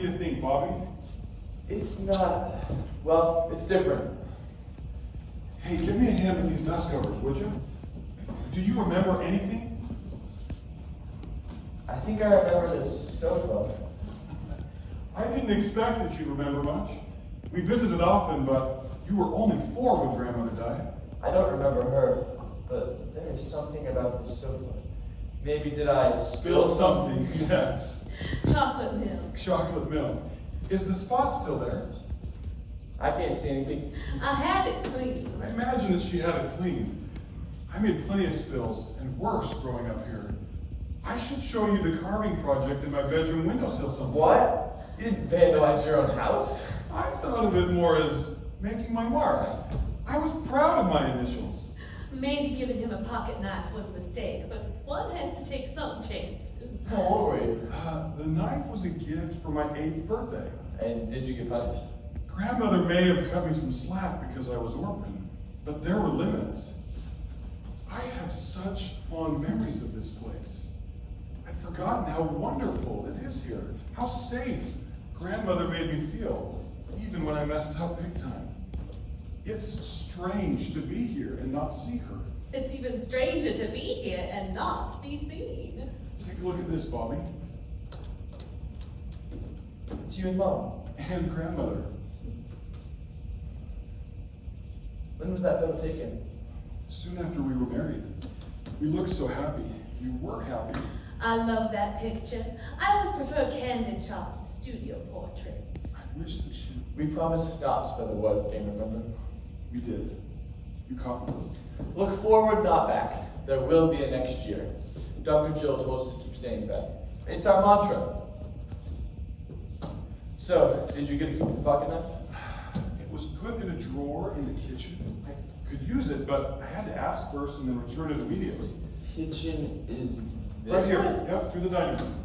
do you think, Bobby? It's not, well, it's different. Hey, give me a hand with these dust covers, would you? Do you remember anything? I think I remember this sofa. I didn't expect that you'd remember much. We visited often, but you were only 4 when Grandmother died. I don't remember her, but there is something about this sofa. Maybe did I spill something? Yes. Chocolate milk. Chocolate milk. Is the spot still there? I can't see anything. I had it clean. I imagine that she had it clean. I made plenty of spills, and worse growing up here. I should show you the carving project in my bedroom windowsill sometime. What? You didn't vandalize your own house? I thought of it more as making my mark. I was proud of my initials. Maybe giving him a pocket knife was a mistake, but one has to take some chances. How old were you? The knife was a gift for my 8th birthday. And did you get punished? Grandmother may have cut me some slack because I was orphaned, but there were limits. I have such fond memories of this place. I'd forgotten how wonderful it is here, how safe Grandmother made me feel, even when I messed up big time. It's strange to be here and not see her. It's even stranger to be here and not be seen. Take a look at this, Bobby. It's you and Mom. And Grandmother. When was that photo taken? Soon after we were married. We looked so happy. You were happy. I love that picture. I always prefer candid shots to studio portraits. I wish that she... We promised stops by the wife game, remember? We did. You caught me. Look forward, not back. There will be a next year. Dr. Jill told us to keep saying that. It's our mantra. So, did you get to keep the pocket knife? It was put in a drawer in the kitchen. I could use it, but I had to ask first and then return it immediately. Kitchen is this Right here. way? Yep, through the dining room.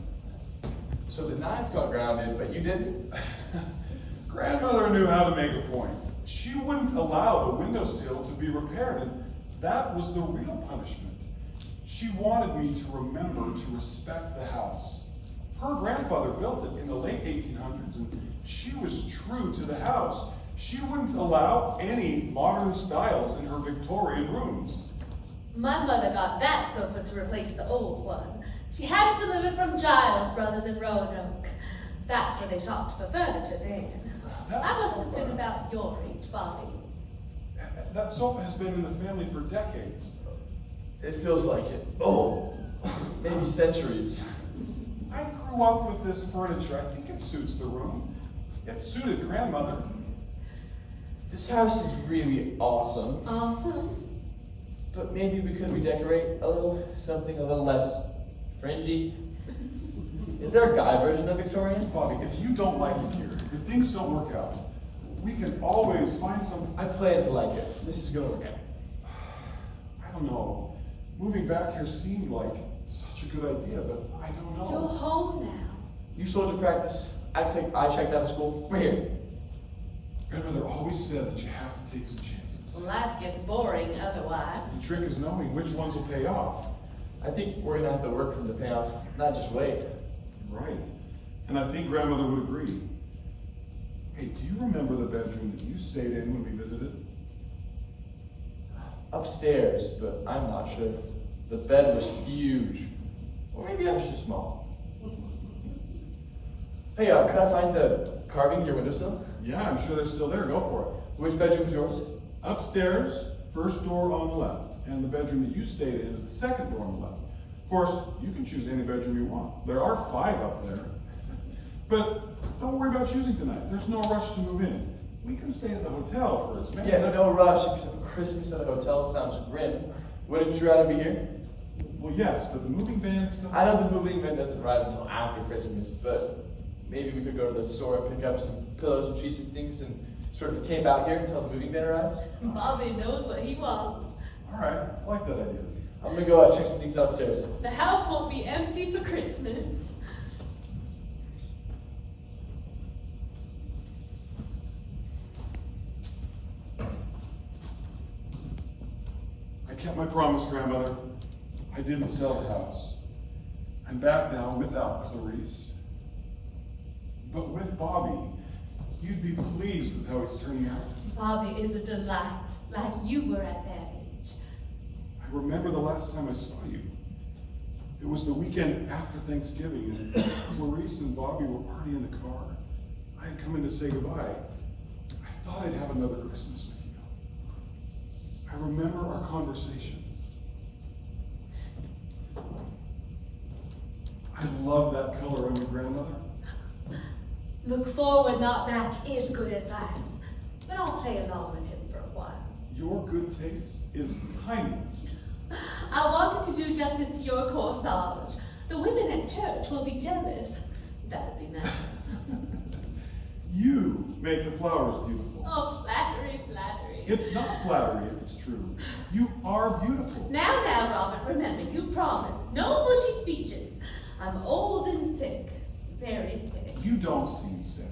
So the knife got grounded, but you didn't? Grandmother knew how to make a point. She wouldn't allow the windowsill to be repaired, and that was the real punishment. She wanted me to remember to respect the house. Her grandfather built it in the late 1800s, and she was true to the house. She wouldn't allow any modern styles in her Victorian rooms. My mother got that sofa to replace the old one. She had it delivered from Giles Brothers in Roanoke. That's where they shopped for furniture then. I must have been about your age, Bobby. That sofa has been in the family for decades. It feels like it. Oh, maybe centuries. I grew up with this furniture. I think it suits the room. It suited Grandmother. This house is really awesome. Awesome. But maybe we could redecorate a little, something a little less fringy. Is there a guy version of Victorian? Bobby, if you don't like it here, if things don't work out, we can always find some... I plan to like it. This is gonna work out. I don't know. Moving back here seemed like such a good idea, but I don't know. You're home now. You soldier practice. I checked out of school. We're here. Grandmother always said that you have to take some chances. Life gets boring otherwise. The trick is knowing which ones will pay off. I think we're gonna have to work for them to pay off, not just wait. Right. And I think Grandmother would agree. Hey, do you remember the bedroom that you stayed in when we visited? Upstairs, but I'm not sure. The bed was huge. Or maybe I was just small. Hey, could I find the carving in your windowsill? Yeah, I'm sure they're still there. Go for it. Which bedroom is yours? Upstairs, first door on the left. And the bedroom that you stayed in is the second door on the left. Of course, you can choose any bedroom you want. There are 5 up there. But don't worry about choosing tonight. There's no rush to move in. We can stay at the hotel for as many. Yeah, no rush, except Christmas at a hotel sounds grim. Wouldn't you rather be here? Well, yes, but the moving van is still... I know the moving van doesn't arrive until after Christmas, but maybe we could go to the store and pick up some pillows and sheets and things and sort of camp out here until the moving van arrives. Bobby knows what he wants. All right, I like that idea. I'm gonna go check some things upstairs. The house won't be empty for Christmas. I kept my promise, Grandmother. I didn't sell the house. I'm back now without Clarice. But with Bobby, you'd be pleased with how he's turning out. Bobby is a delight, like you were at that age. I remember the last time I saw you. It was the weekend after Thanksgiving, and Clarice and Bobby were already in the car. I had come in to say goodbye. I thought I'd have another Christmas with you. I remember our conversation. I love that color on your grandmother. Look forward, not back is good advice, but I'll play along with him for a while. Your good taste is timeless. I wanted to do justice to your corsage. The women at church will be jealous. That'd be nice. You make the flowers beautiful. Oh, flattery, flattery. It's not flattery if it's true. You are beautiful. Now, Robert, remember, you promised. No mushy speeches. I'm old and sick. Very sick. You don't seem sick.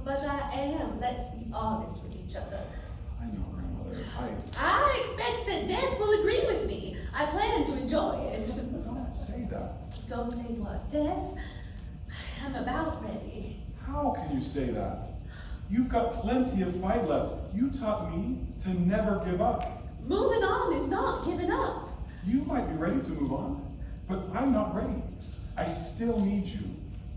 But I am. Let's be honest with each other. I know, Grandmother. I expect that death will agree with me. I plan to enjoy it. Don't say that. Don't say what? Death? I'm about ready. How can you say that? You've got plenty of fight left. You taught me to never give up. Moving on is not giving up. You might be ready to move on, but I'm not ready. I still need you.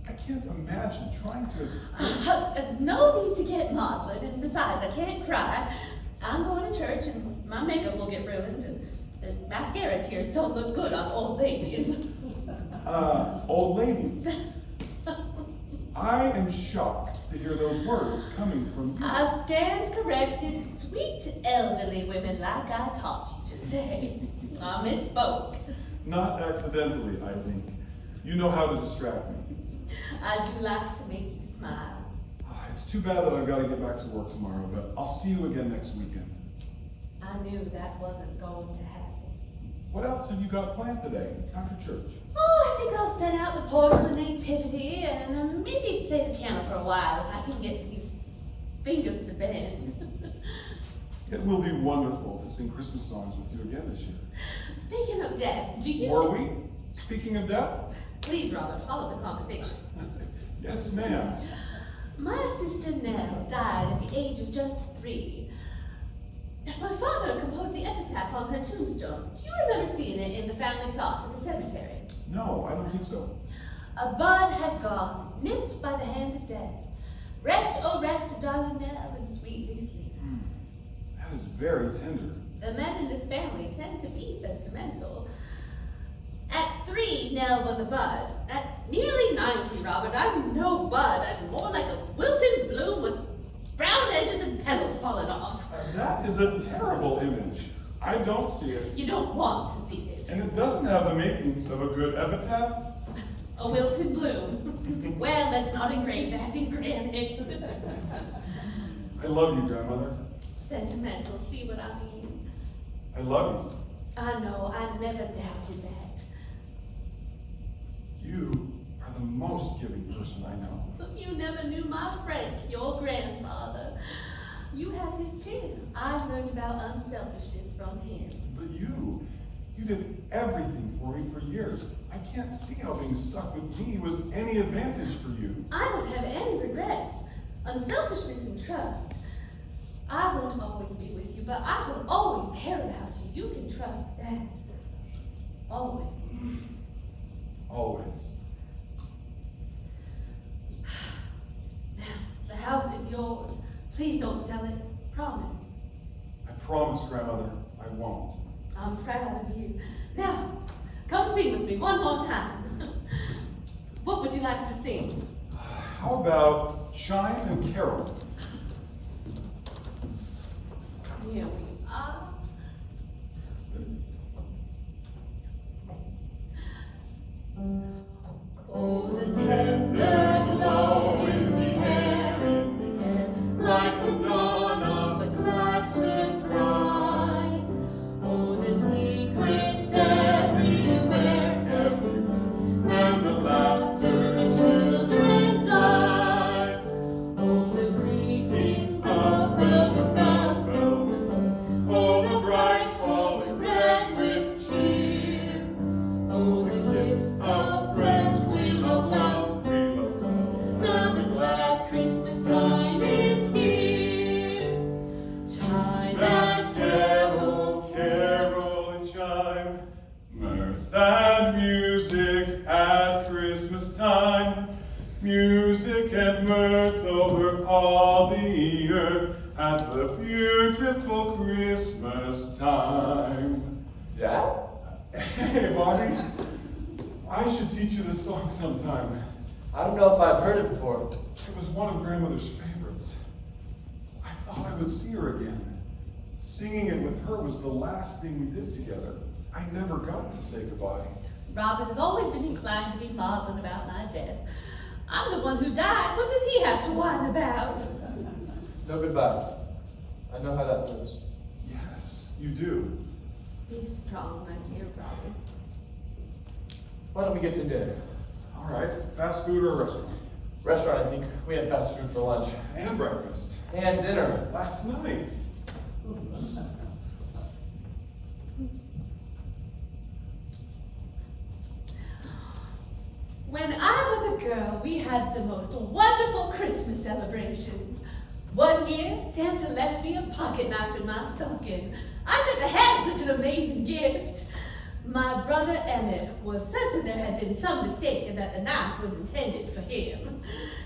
I can't imagine trying to... No need to get maudlin, and besides, I can't cry. I'm going to church, and my makeup will get ruined, and the mascara tears don't look good on old ladies. Old ladies. I am shocked to hear those words coming from you. I stand corrected, sweet elderly women like I taught you to say. I misspoke. Not accidentally, I think. You know how to distract me. I do like to make you smile. It's too bad that I've got to get back to work tomorrow, but I'll see you again next weekend. I knew that wasn't going to happen. What else have you got planned today after church? Oh, I think I'll set out the porcelain nativity and maybe play the piano for a while if I can get these fingers to bend. It will be wonderful to sing Christmas songs with you again this year. Speaking of death, do you... Were we? Speaking of death? Please, Robert, follow the conversation. Yes, ma'am. My sister Nell died at the age of just 3. My father composed the epitaph on her tombstone. Do you remember seeing it in the family plot in the cemetery? No, I don't think so. A bud has gone, nipped by the hand of death. Rest, oh rest, darling Nell, and sweetly sleep. That is very tender. The men in this family tend to be sentimental. At 3, Nell was a bud. At nearly 90, Robert, I'm no bud. I'm more like a wilted bloom with brown edges and petals falling off. That is a terrible image. I don't see it. You don't want to see it. And it doesn't have the makings of a good epitaph. A wilted bloom. Well, let's not engrave that in granite. I love you, Grandmother. Sentimental, see what I mean? I love I know, I never doubted that. you. You are the most giving person I know. You never knew my Frank, your grandfather. You have his chin. I've learned about unselfishness from him. But you did everything for me for years. I can't see how being stuck with me was any advantage for you. I don't have any regrets. Unselfishness and trust. I won't always be with you, but I will always care about you. You can trust that. Always. Always. Now, the house is yours. Please don't sell it. Promise. I promise, Grandmother, I won't. I'm proud of you. Now, come sing with me one more time. What would you like to sing? How about Chime Carol? Here we are. Oh, the tender glow in the air, like the dawn of a glad surprise. Oh, the secrets everywhere, and the laughter in children's eyes. Oh, the greetings of bell with bell, oh, music at Christmas time. Music and mirth over all the earth at the beautiful Christmas time. Dad? Hey, Bobby. I should teach you this song sometime. I don't know if I've heard it before. It was one of Grandmother's favorites. I thought I would see her again. Singing it with her was the last thing we did together. I never got to say goodbye. Robert has always been inclined to be maudlin about my death. I'm the one who died. What does he have to whine about? No goodbye. I know how that feels. Yes, you do. Be strong, my dear Robert. Why don't we get to dinner? All right, fast food or a restaurant? Restaurant, I think. We had fast food for lunch. And breakfast. And dinner. Last night. When I was a girl, we had the most wonderful Christmas celebrations. One year, Santa left me a pocket knife in my stocking. I never had such an amazing gift. My brother Emmett was certain there had been some mistake and that the knife was intended for him.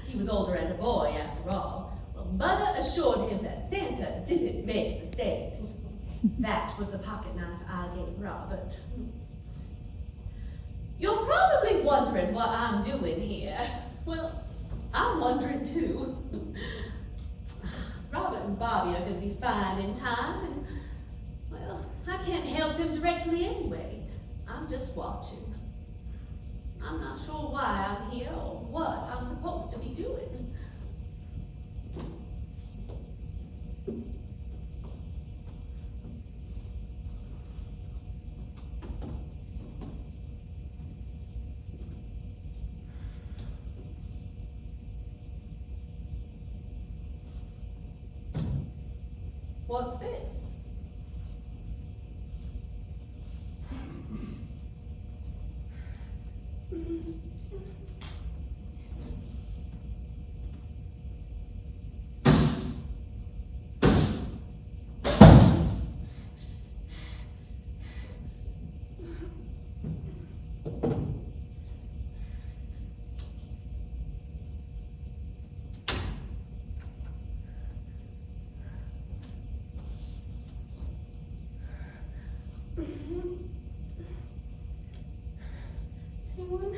He was older and a boy, after all. Well, Mother assured him that Santa didn't make mistakes. That was the pocket knife I gave Robert. You're probably wondering what I'm doing here. Well, I'm wondering too. Robert and Bobby are going to be fine in time, and, well, I can't help them directly anyway. I'm just watching. I'm not sure why I'm here or what I'm supposed to be doing. What's this? Anyone?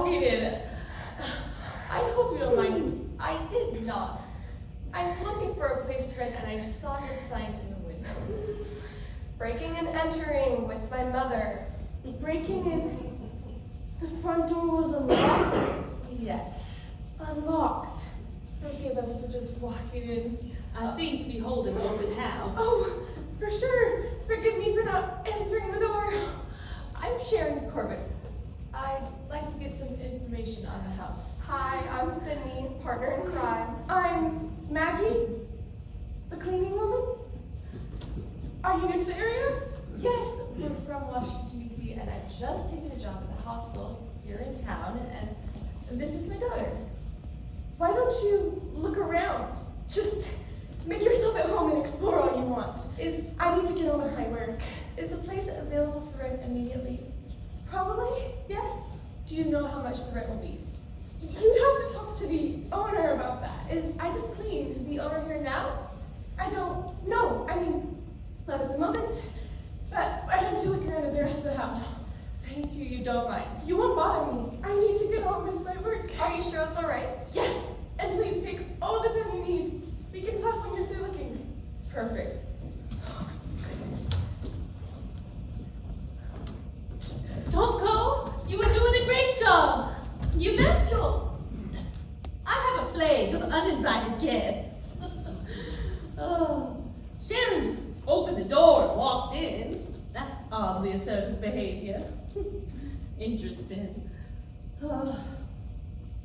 walking in. I hope you don't mind. I did not. I'm looking for a place to rent and I saw your sign in the window. Breaking and entering with my mother. Breaking in. The front door was unlocked. Yes. Unlocked. Forgive us for just walking in. I seem to be holding open house. Oh, for sure. Forgive me for not answering the door. I'm Sharon Corbett. I'd like to get some information on the house. Hi, I'm Sydney, partner in crime. I'm Maggie, the cleaning woman. Are you new to the area? Yes, we're from Washington, D.C., and I've just taken a job at the hospital here in town, and this is my daughter. Why don't you look around? Just make yourself at home and explore all you want. I need to get on with my work. Is the place available to rent immediately? Probably, yes. Do you know how much the rent will be? You'd have to talk to the owner about that. I just clean. The owner here now? I don't know. I mean, not at the moment. But why don't you look around at the rest of the house? Thank you, you don't mind. You won't bother me. I need to get on with my work. Are you sure it's all right? Yes, and please take all the time you need. We can talk when you're through looking. Perfect. Don't go! You were doing a great job! You left your... I have a plague of uninvited guests. Oh, Sharon just opened the door and walked in. That's oddly assertive behavior. Interesting. Oh,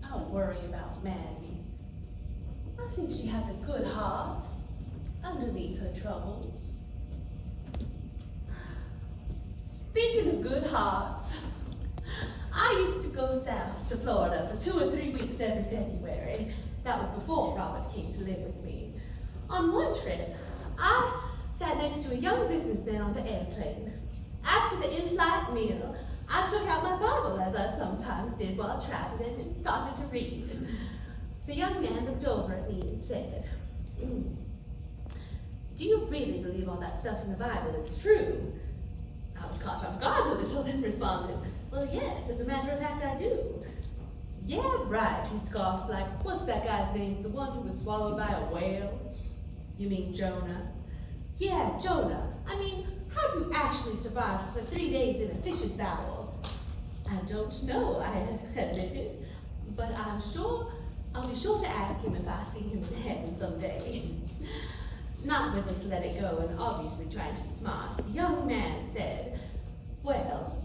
I'll worry about Maggie. I think she has a good heart underneath her troubles. Speaking of good hearts, I used to go south to Florida for 2 or 3 weeks every February. That was before Robert came to live with me. On one trip, I sat next to a young businessman on the airplane. After the in-flight meal, I took out my Bible, as I sometimes did while traveling, and started to read. The young man looked over at me and said, "Do you really believe all that stuff in the Bible is true?" I was caught off guard a little, then responded, "Well, yes, as a matter of fact, I do." "Yeah, right," he scoffed, like, "What's that guy's name? The one who was swallowed by a whale?" "You mean Jonah?" "Yeah, Jonah. I mean, how do you actually survive for 3 days in a fish's bowel?" "I don't know," I admitted, "but I'll be sure to ask him if I see him in heaven someday." Not willing to let it go and obviously trying to be smart, the young man said, "Well,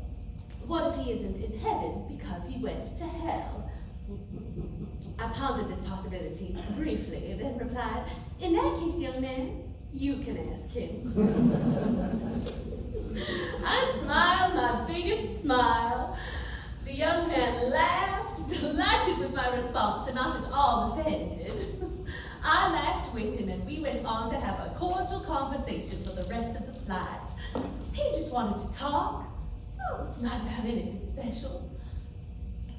what if he isn't in heaven because he went to hell?" I pondered this possibility briefly, then replied, "In that case, young man, you can ask him." I smiled my biggest smile. The young man laughed, delighted with my response and not at all offended. I laughed with him and we went on to have a cordial conversation for the rest of the flight. He just wanted to talk. Oh, not about anything special.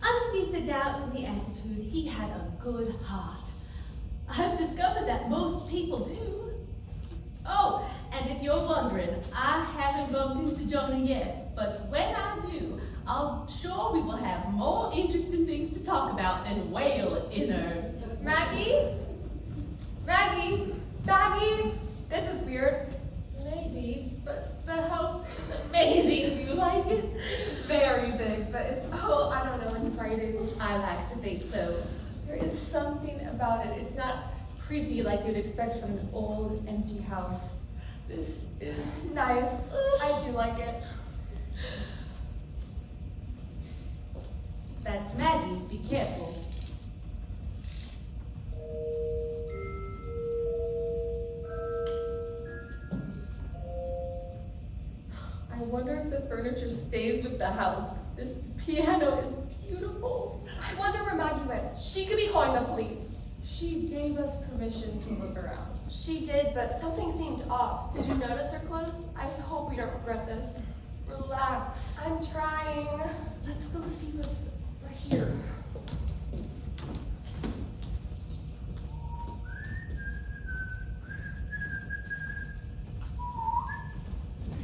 Underneath the doubt and the attitude, he had a good heart. I've discovered that most people do. Oh, and if you're wondering, I haven't bumped into Jonah yet, but when I do, I'm sure we will have more interesting things to talk about than whale innards. Maggie? Maggie? Maggie? This is weird. Maybe, but the house is amazing. Do you like it? It's very big, but it's, well, I don't know, inviting. I like to think so. There is something about it. It's not creepy like you'd expect from an old, empty house. This is Nice. I do like it. That's Maggie's. Be careful. I wonder if the furniture stays with the house. This piano is beautiful. I wonder where Maggie went. She could be calling the police. She gave us permission to look around. She did, but something seemed off. Did you notice her clothes? I hope we don't regret this. Relax. I'm trying. Let's go see what's right here.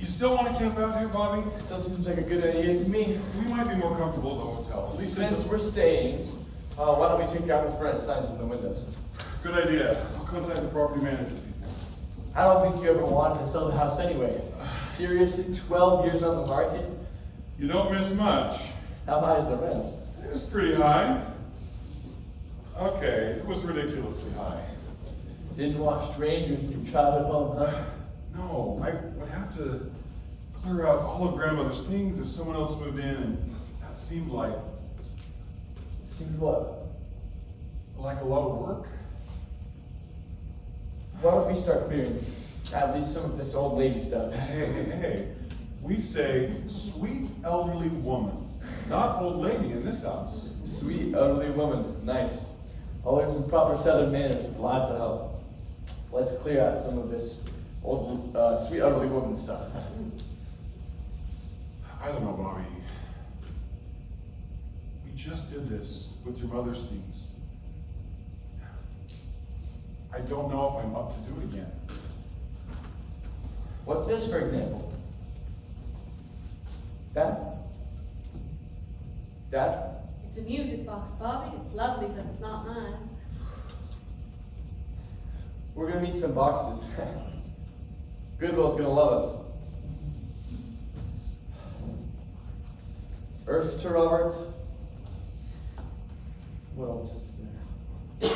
You still want to camp out here, Bobby? Still seems like a good idea to me. We might be more comfortable at the hotel. At least Since we're staying, why don't we take out the front signs in the windows? Good idea. I'll contact the property manager people. I don't think you ever wanted to sell the house anyway. Seriously, 12 years on the market? You don't miss much. How high is the rent? It was pretty high. Okay, it was ridiculously high. Didn't want strangers in your childhood home, huh? No, I would have to clear out all of Grandmother's things if someone else moved in, and that seemed like Seems what? a lot of work. Why don't we start clearing at least some of this old lady stuff? Hey. We say sweet elderly woman, not old lady in this house. Sweet elderly woman, nice. I'll learn some proper Southern manners with lots of help. Let's clear out some of this old, sweet elderly woman stuff. I don't know, Bobby. We just did this with your mother's things. I don't know if I'm up to do it again. What's this, for example? Dad? It's a music box, Bobby. It's lovely, but it's not mine. We're gonna need some boxes. Goodwill's gonna love us. Earth to Robert. What else is there?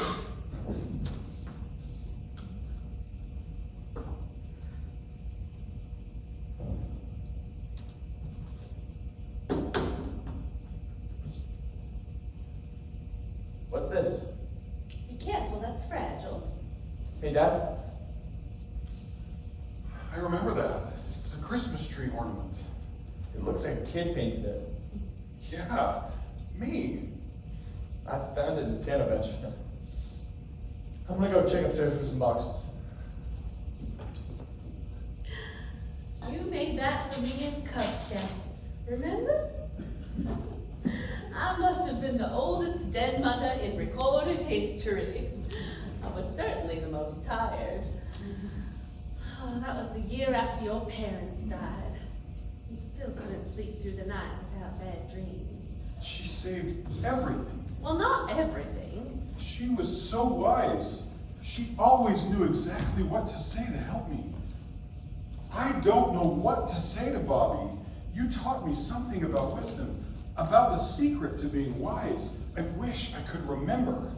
What's this? Be careful, that's fragile. Hey, Dad? I remember that. It's a Christmas tree ornament. It looks like a kid painted it. Yeah, me. I found it in the piano bench. I'm gonna go check upstairs for some boxes. You made that for me in Cub Scouts, remember? I must have been the oldest dead mother in recorded history. I was certainly the most tired. Oh, that was the year after your parents died. You still couldn't sleep through the night without bad dreams. She saved everything. Well, not everything. She was so wise. She always knew exactly what to say to help me. I don't know what to say to Bobby. You taught me something about wisdom, about the secret to being wise. I wish I could remember.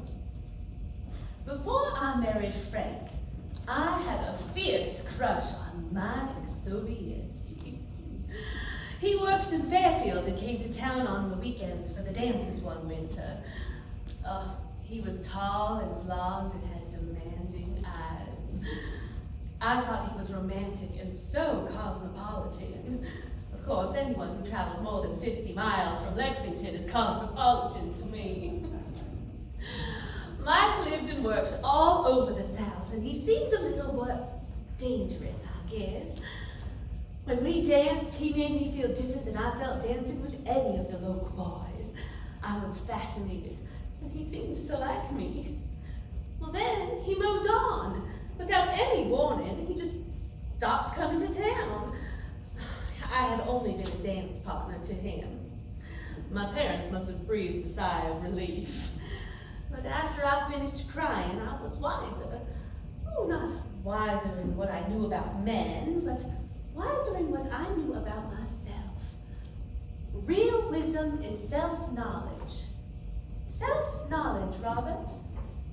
Before I married Frank, I had a fierce crush on Mike Sobieski. He worked in Fairfield and came to town on the weekends for the dances one winter. He was tall and blonde and had demanding eyes. I thought he was romantic and so cosmopolitan. Of course, anyone who travels more than 50 miles from Lexington is cosmopolitan to me. Mike lived and worked all over the South, and he seemed a little, dangerous, I guess. When we danced, he made me feel different than I felt dancing with any of the local boys. I was fascinated, and he seemed to like me. Well, then he moved on. Without any warning, he just stopped coming to town. I had only been a dance partner to him. My parents must have breathed a sigh of relief. But after I finished crying, I was wiser. Oh, not wiser in what I knew about men, but wiser in what I knew about myself. Real wisdom is self-knowledge. Self-knowledge, Robert.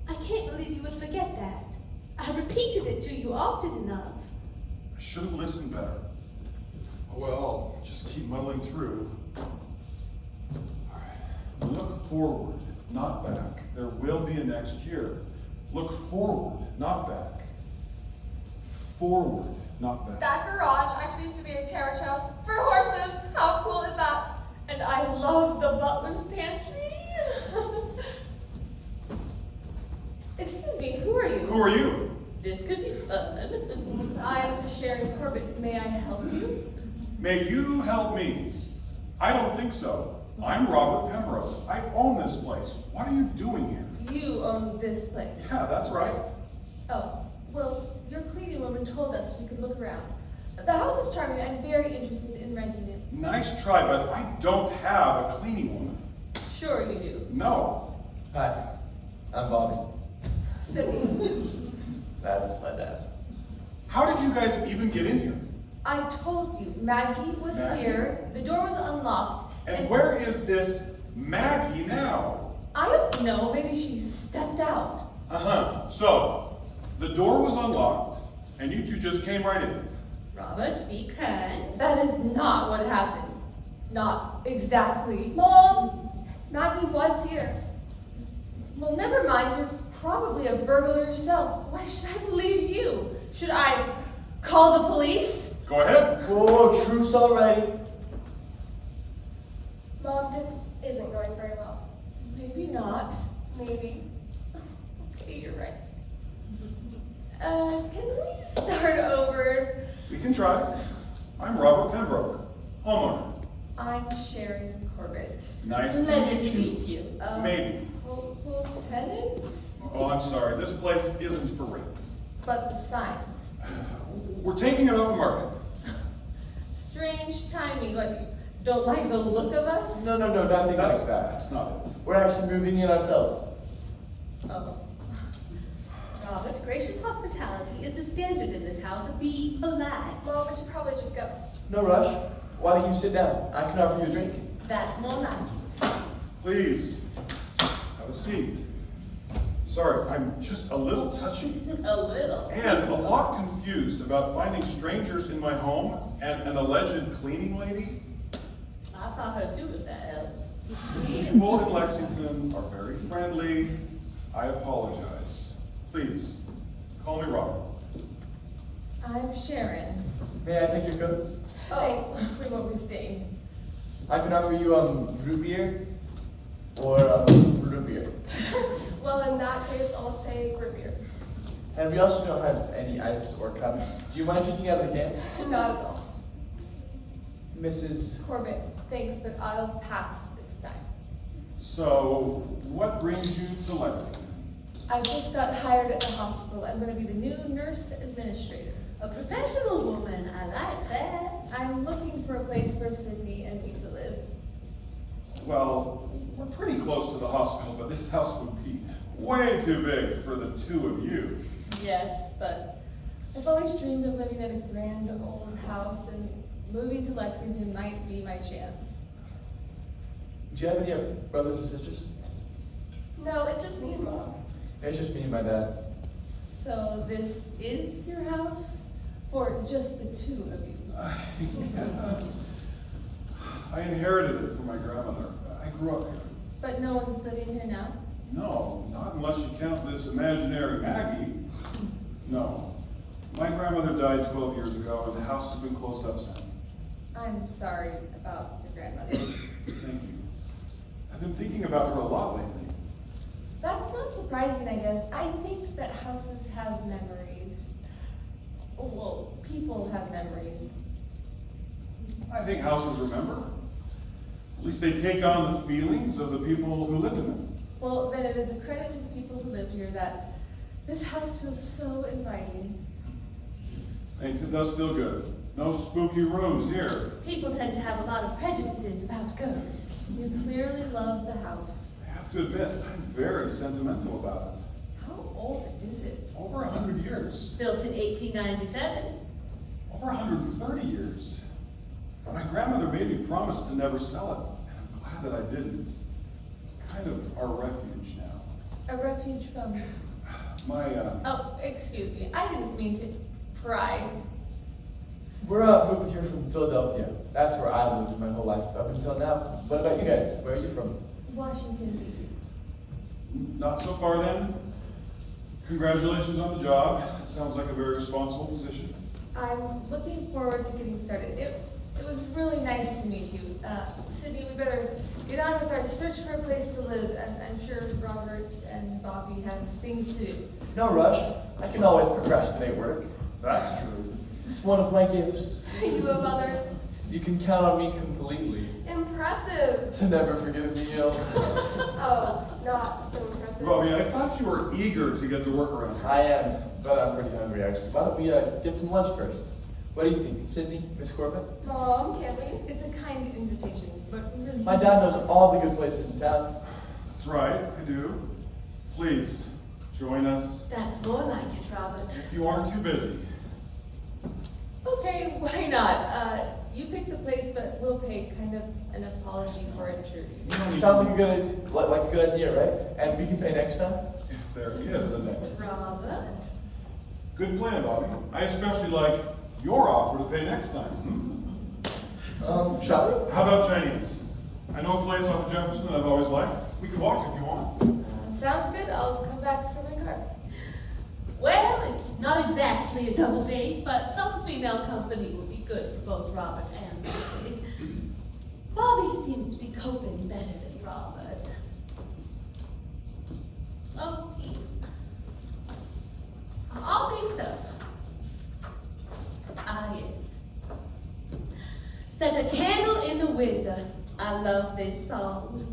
I can't believe you would forget that. I repeated it to you often enough. I should have listened better. Oh well, I'll just keep muddling through. All right. Look forward, not back. There will be a next year. Look forward, not back. Forward, not back. That garage actually used to be a carriage house for horses. How cool is that? And I love the butler's pantry. Excuse me, who are you? Who are you? This could be fun. I'm Sharon Corbett. May I help you? May you help me? I don't think so. I'm Robert Pembroke. I own this place. What are you doing here? You own this place. Yeah, that's right. Oh, well, your cleaning woman told us we could look around. The house is charming. I'm very interested in renting it. Nice try, but I don't have a cleaning woman. Sure you do. No. Hi, I'm Bobby. Sydney, That's my dad. How did you guys even get in here? I told you, Maggie was Maggie? here. The door was unlocked. And where is this Maggie now? I don't know. Maybe she stepped out. Uh-huh. So, the door was unlocked, and you two just came right in. Robert, be kind. That is not what happened. Not exactly. Mom, Maggie was here. Well, never mind. You're probably a burglar yourself. Why should I believe you? Should I call the police? Go ahead. Whoa, truce already. Mom, this isn't going very well. Maybe not. Maybe. Okay, you're right. Can we start over? We can try. I'm Robert Pembroke, homeowner. I'm Sharon Corbett. Nice Pleasure to to meet you. Maybe. Tenant? Oh, I'm sorry. This place isn't for rent. But the signs. We're taking it off the market. Strange timing. What, you don't like the look of us? No, nothing like that. That's not it. We're actually moving in ourselves. Oh. Robert, gracious hospitality is the standard in this house. Be polite. Mom, we should probably just go. No rush. Why don't you sit down? I can offer you a drink. That's more like it. Please, have a seat. Sorry, I'm just a little touchy A little. and a lot confused about finding strangers in my home and an alleged cleaning lady. I saw her too, if that helps. People in Lexington are very friendly. I apologize. Please, call me Robert. I'm Sharon. May I take your coats? Oh, we won't be staying. I can offer you root beer or root beer. Well, in that case, I'll take root beer. And we also don't have any ice or cups. Do you mind drinking out of the can? Not at all. Mrs. Corbett, thanks, but I'll pass this time. So, what brings you to Lexington? I just got hired at the hospital. I'm going to be the new nurse administrator. A professional woman, I like that. I'm looking for a place for Sydney and me to live. Well, we're pretty close to the hospital, but this house would be way too big for the two of you. Yes, but I've always dreamed of living in a grand old house, and moving to Lexington might be my chance. Do you have any brothers or sisters? No, it's just me and Mom. It's just me and my dad. So this is your house? For just the two of you? I inherited it from my grandmother. I grew up here. But no one's living here now? No, not unless you count this imaginary Maggie. No. My grandmother died 12 years ago, and the house has been closed up since. I'm sorry about your grandmother. Thank you. I've been thinking about her a lot lately. That's not surprising, I guess. I think that houses have memories. Well, people have memories. I think houses remember. At least they take on the feelings of the people who lived in them. Well, then it is a credit to the people who lived here that this house feels so inviting. Thanks, it does feel good. No spooky rooms here. People tend to have a lot of prejudices about ghosts. You clearly love the house. I have to admit, I'm very sentimental about it. How old is it? Over 100 years. Built in 1897. Over 130 years. My grandmother made me promise to never sell it. And I'm glad that I didn't. It's kind of our refuge now. A refuge from... My, Oh, excuse me. I didn't mean to pry. We're moving here from Philadelphia. That's where I lived my whole life up until now. What about you guys? Where are you from? Washington, D.C. not so far then. Congratulations on the job. It sounds like a very responsible position. I'm looking forward to getting started. It was really nice to meet you. Sydney, we better get on with our search for a place to live. I'm sure Robert and Bobby have things to do. No rush. I can always procrastinate work. That's true. It's one of my gifts. You have others. You can count on me completely Impressive. to never forget a meal. Oh, not so impressive. Robbie, I thought you were eager to get to work around here. I am, but I'm pretty hungry actually. Why don't we get some lunch first? What do you think, Sydney, Miss Corbett? Mom, can we? It's a kind invitation, but we really. My dad knows all the good places in town. That's right, I do. Please, join us. That's more like it, Robert. If you aren't too busy. Okay, why not? You pick the place, but we'll pay kind of an apology for intrusion. Sounds like a good idea, right? And we can pay next time? If there is a next. Robert? Good plan, Bobby. I especially like your offer to pay next time. Shall we? How about Chinese? I know a place off of Jefferson that I've always liked. We can walk if you want. Sounds good. I'll come back for my car. Well, it's not exactly a double date, but some female company will be good for both Robert and Bobby. Bobby seems to be coping better than Robert. Oh, please. All mixed up. Ah, yes. Set a candle in the window. I love this song.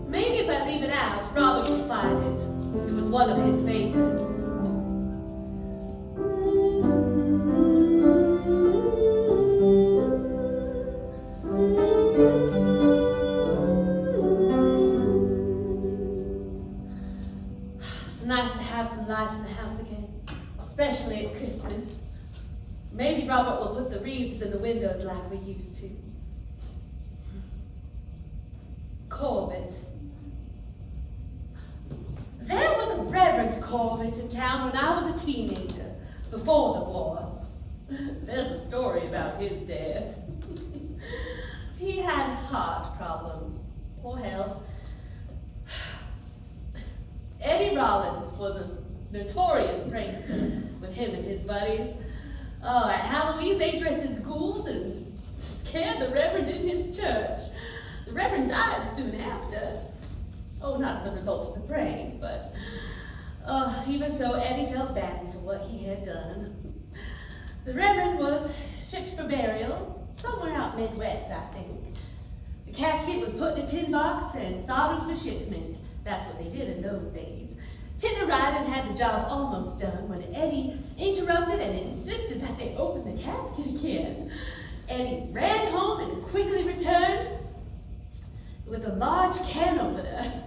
Maybe if I leave it out, Robert will find it. It was one of his favorites. It's nice to have some life in the house again, especially at Christmas. Maybe Robert will put the wreaths in the windows like we used to. Corbett. There was a Reverend Corbett in town when I was a teenager, before the war. There's a story about his death. He had heart problems, poor health. Eddie Rollins was a notorious prankster with him and his buddies. Oh, at Halloween they dressed as ghouls and scared the Reverend in his church. The Reverend died soon after. Oh, not as a result of the prank, but even so, Eddie felt badly for what he had done. The Reverend was shipped for burial somewhere out Midwest, I think. The casket was put in a tin box and soldered for shipment. That's what they did in those days. Tinner Ryden had the job almost done when Eddie interrupted and insisted that they open the casket again. Eddie ran home and quickly returned with a large can opener.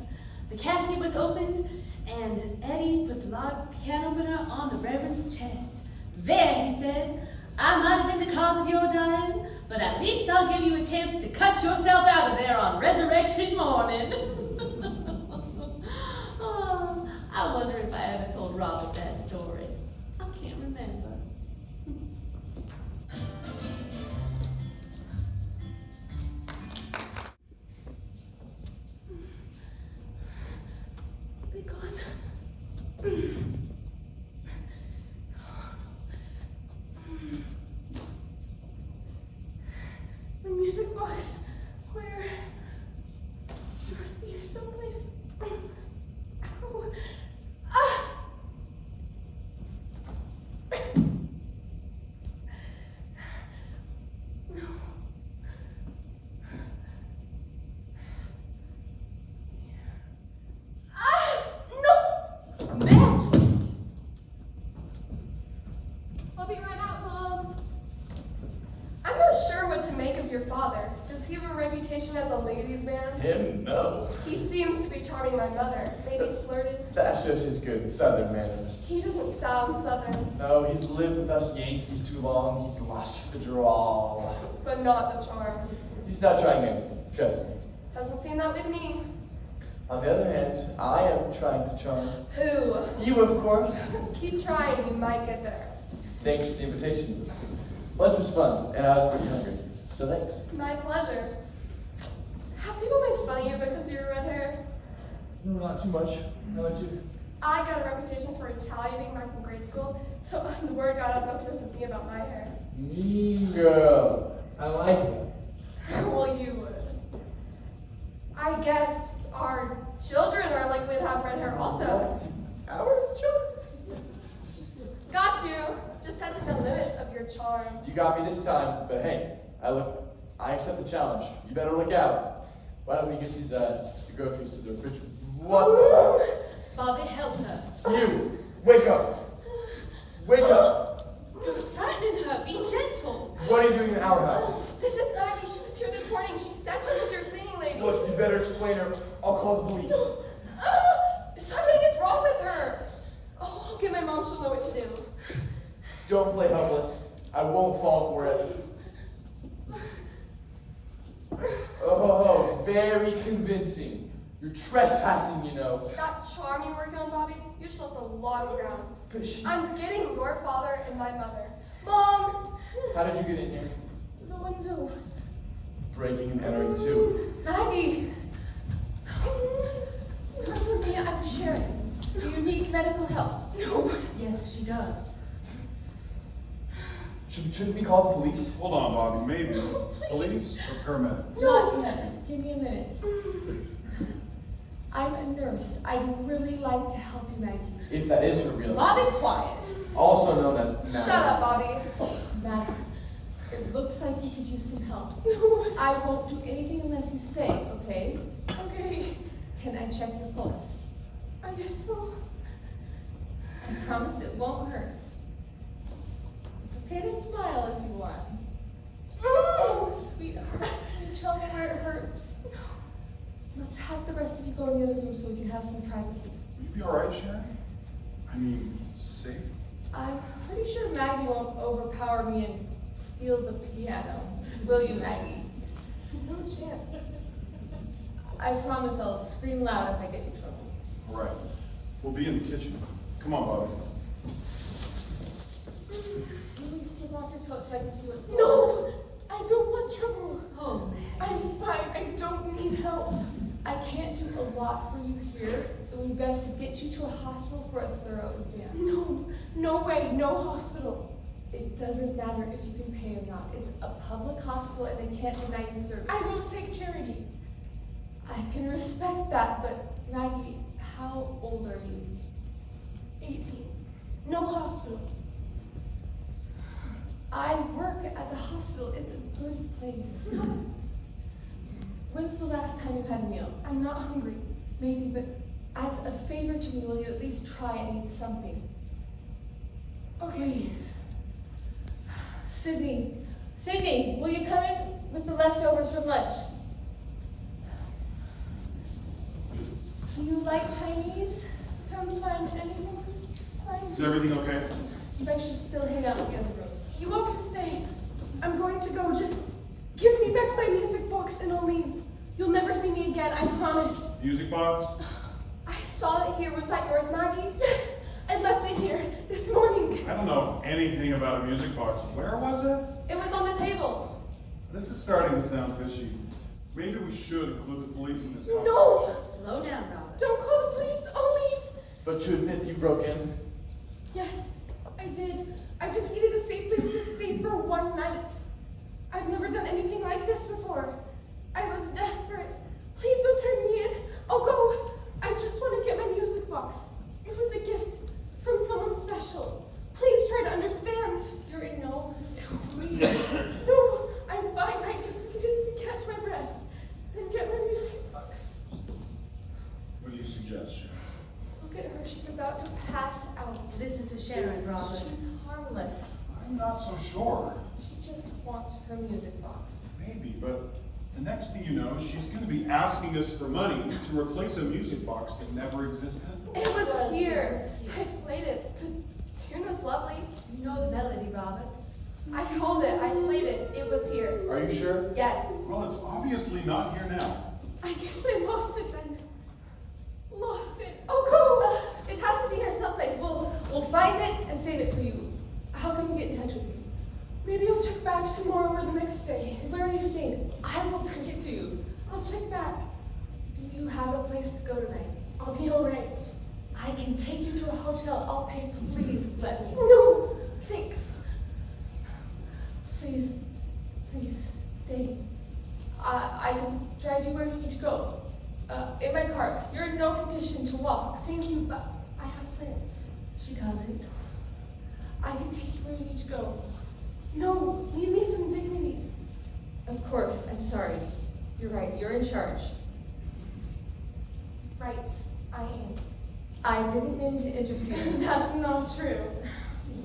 The casket was opened, and Eddie put the large can opener on the Reverend's chest. There, he said, I might have been the cause of your dying, but at least I'll give you a chance to cut yourself out of there on resurrection morning. Oh, I wonder if I ever told Robert that story. I can't remember. They gone. The music box. Where? It must be here someplace. Ow. Ah! No. Ah! No! Maggie! I'll be right out, Mom. I'm not sure what to make of your father. Does he have a reputation as a ladies' man? Him? No. He seems to be charming my mother. Maybe flirted. That's just his good Southern manners. He doesn't sound Southern, No, he's lived with us Yankees too long. He's lost the drawl. but not the charm. He's not trying anything, trust me. Hasn't seen that with me. On the other hand, I am trying to charm Who? you, of course. Keep trying, you might get there. Thanks for the invitation. Lunch was fun, and I was pretty hungry, so thanks. My pleasure. Have people made fun of you because of your red hair? No, not too much. How about you? I got a reputation for Italianing back in grade school, so the word got out not to me about my hair. Mean girl. I like it. Well, you would. I guess our children are likely to have red hair also. Our children? Got you. Just testing the limits of your charm. You got me this time, but hey, I accept the challenge. You better look out. Why don't we get these the groceries to the refrigerator? What? Bobby, help her. You! Wake up! Wake up! You're frightening her. Be gentle. What are you doing in our house? This is Maggie. She was here this morning. She said she was your cleaning lady. Look, you better explain her. I'll call the police. Something is wrong with her. Oh, I'll get my mom. She'll know what to do. Don't play helpless. I won't fall for it. Oh, very convincing. You're trespassing, you know. That charm you're working on, Bobby, you just lost a lot of ground. But she... I'm getting your father and my mother. Mom! How did you get in here? The window. Breaking and entering too. Maggie! Come with me, I'm Sharon. Do you need medical help? No. Yes, she does. Shouldn't we call the police? Hold on, Bobby. Maybe. Police or paramedics? Not yet. Give me a minute. I'm a nurse. I'd really like to help you, Maggie. If that is her real name. Bobby, quiet. Also known as Maggie. Shut up, Bobby. Maggie, it looks like you could use some help. No. I won't do anything unless you say, okay? Okay. Can I check your pulse? I guess so. I promise it won't hurt. It's okay to smile if you want. Oh, sweetheart. Can you tell me where it hurts? Let's have the rest of you go in the other room so we can have some privacy. Will you be alright, Sharon? I mean, safe? I'm pretty sure Maggie won't overpower me and steal the piano. Will you, Maggie? No chance. I promise I'll scream loud if I get in trouble. Alright. We'll be in the kitchen. Come on, Bobby. Please take off your coat so I can see what's going on. No! I don't want trouble. Oh, man. I'm fine. I don't need help. I can't do a lot for you here. It would be best to get you to a hospital for a thorough exam. No, no way, no hospital. It doesn't matter if you can pay or not. It's a public hospital and they can't deny you service. I won't take charity. I can respect that, but Maggie, how old are you? 18. No hospital. I work at the hospital. It's a good place. When's the last time you had a meal? I'm not hungry. Maybe, but as a favor to me, will you at least try and eat something? Okay. Sydney, will you come in with the leftovers from lunch? Do you like Chinese? Sounds fine. Anything's fine. Is everything okay? You bet you still hang out in the other room. You all can stay. I'm going to go. Just give me back my music box and I'll leave. You'll never see me again, I promise. Music box? I saw it here. Was that yours, Maggie? Yes, I left it here this morning. I don't know anything about a music box. Where was it? It was on the table. This is starting to sound fishy. Maybe we should include the police in this house. No! Slow down, Robert. Don't call the police. I'll leave. But you admit you broke in? Yes, I did. I just needed a safe place to stay for one night. I've never done anything like this before. I was desperate. Please don't turn me in. I'll go. I just want to get my music box. It was a gift from someone special. Please try to understand. You're in no. No, I'm fine. I just needed to catch my breath and get my music box. What do you suggest, Sharon? Look at her. She's about to pass out. Listen to Sharon, Robert. She's harmless. I'm not so sure. She just wants her music box. Maybe, but the next thing you know, she's going to be asking us for money to replace a music box that never existed. It was here. I played it. The tune was lovely. You know the melody, Robert. I held it. I played it. It was here. Are you sure? Yes. Well, it's obviously not here now. I guess I lost it then. Lost it. Oh, go! It has to be here someplace. We'll find it and save it for you. How can we get in touch with you? Maybe I'll check back tomorrow or the next day. Where are you staying? I will bring it to you. I'll check back. Do you have a place to go tonight? I'll be alright. I can take you to a hotel. I'll pay. Please let me. No, thanks. Please stay. I can drive you where you need to go. In my car. You're in no condition to walk. Thank you, but I have plans. She doesn't. I can take you where you need to go. No, leave me some dignity. Of course, I'm sorry. You're right, you're in charge. Right, I am. I didn't mean to interfere. That's not true.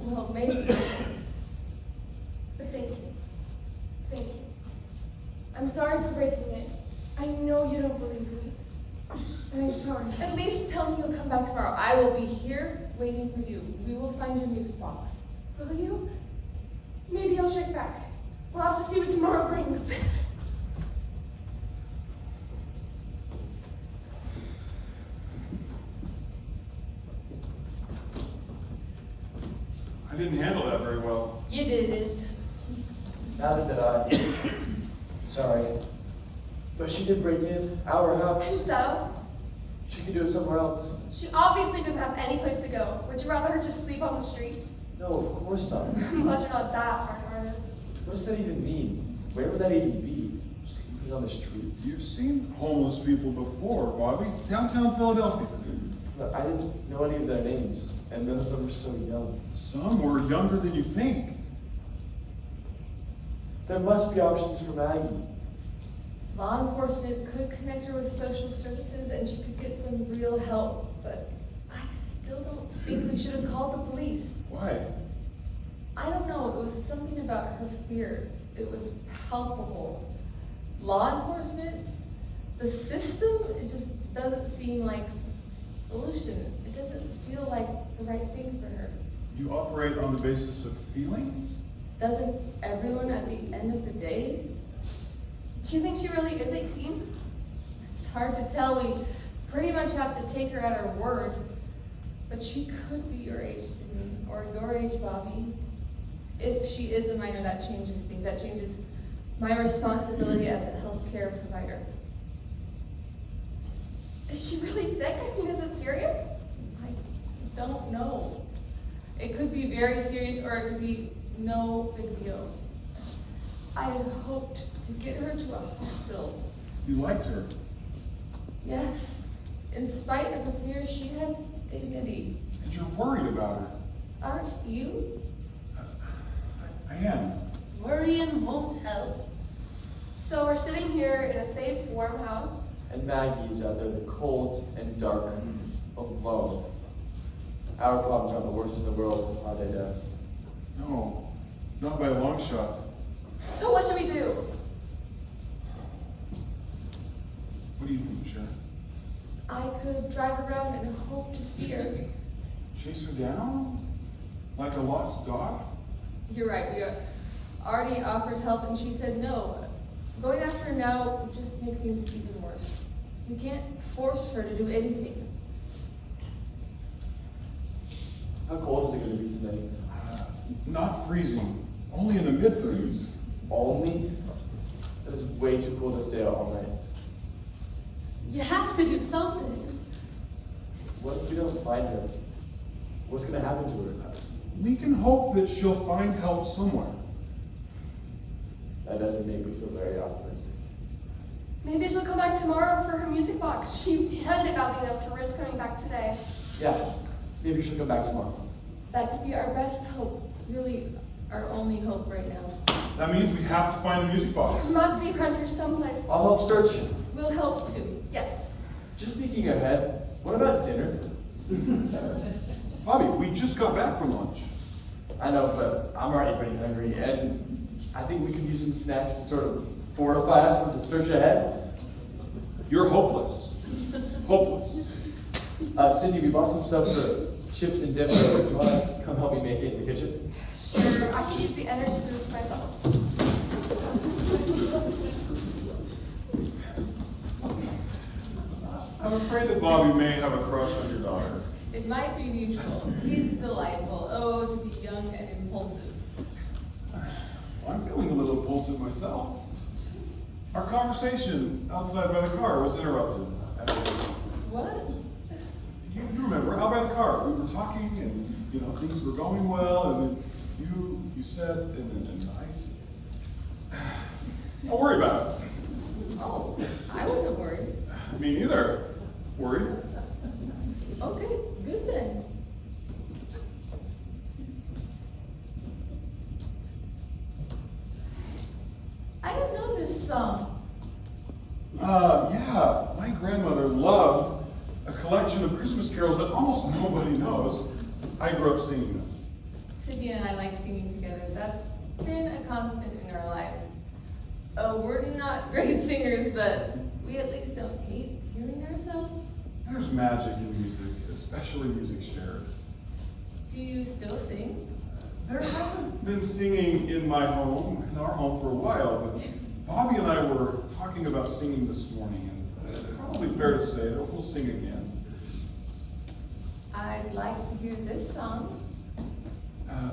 Well, maybe. But thank you. Thank you. I'm sorry for breaking it. I know you don't believe me. And I'm sorry. At least tell me you'll come back tomorrow. I will be here waiting for you. We will find your music box. Will you? Maybe I'll check back. We'll have to see what tomorrow brings. I didn't handle that very well. You didn't. Neither did I. Sorry. But she did break in our house. And so, She could do it somewhere else. she obviously didn't have any place to go. Would you rather her just sleep on the street? No, of course not. I'm glad you're not that hard-hearted. What does that even mean? Where would that even be? Sleeping on the streets? You've seen homeless people before, Bobby. Downtown Philadelphia. But I didn't know any of their names, and none of them were so young. Some were younger than you think. There must be options for Maggie. Law enforcement could connect her with social services and she could get some real help, but I still don't think we should have called the police. Why? I don't know, it was something about her fear. It was palpable. Law enforcement, the system, it just doesn't seem like the solution. It doesn't feel like the right thing for her. You operate on the basis of feelings? Doesn't everyone at the end of the day? Do you think she really is 18? It's hard to tell. We pretty much have to take her at her word. But she could be your age, Sydney, or your age, Bobby. If she is a minor, that changes things. That changes my responsibility as a healthcare provider. Is she really sick? I mean, is it serious? I don't know. It could be very serious or it could be no big deal. I had hoped to get her to a hospital. You liked her. Yes. In spite of her fear, she had dignity. And you're worried about her. Aren't you? I am. Worrying won't help. So we're sitting here in a safe, warm house. And Maggie's out there, the cold and dark, alone. Our problems aren't the worst in the world, are they, Dad? No, not by a long shot. So what should we do? What do you think, Sharon? I could drive around and hope to see her. Chase her down? Like a lost dog? You're right, we already offered help and she said no. Going after her now would just make things even worse. We can't force her to do anything. How cold is it going to be tonight? Not freezing. Only in the mid-30s. Only? That is way too cold to stay out all night. You have to do something. What if we don't find her? What's going to happen to her? We can hope that she'll find help somewhere. That doesn't make me feel very optimistic. Maybe she'll come back tomorrow for her music box. She had it badly enough to risk coming back today. Yeah, maybe she'll come back tomorrow. That could be our best hope, really our only hope right now. That means we have to find the music box. There must be a cruncher someplace. I'll help search. We'll help too. Yes. Just thinking ahead, what about dinner? Bobby, we just got back from lunch. I know, but I'm already pretty hungry, and I think we could use some snacks to sort of fortify us for the search ahead. You're hopeless. Hopeless. Cindy, we bought some stuff for chips and dip. You want to come help me make it in the kitchen? Sure, I can use the energy to do this myself. I'm afraid that Bobby may have a crush on your daughter. It might be mutual. He's delightful. Oh, to be young and impulsive. I'm feeling a little impulsive myself. Our conversation outside by the car was interrupted. What? You remember, out by the car, we were talking and, things were going well, and then you said, and I said, don't worry about it. Oh, I wasn't worried. Me neither. Worried? Okay, good then. I don't know this song. Yeah, my grandmother loved a a collection of Christmas carols that almost nobody knows. I grew up singing them. Sydney and I like singing together. That's been a constant in our lives. Oh, we're not great singers, but we at least don't hate hearing ourselves. There's magic in music, especially music shared. Do you still sing? There haven't been singing in our home for a while, but Bobby and I were talking about singing this morning, and it's probably fair to say that we'll sing again. I'd like to hear this song.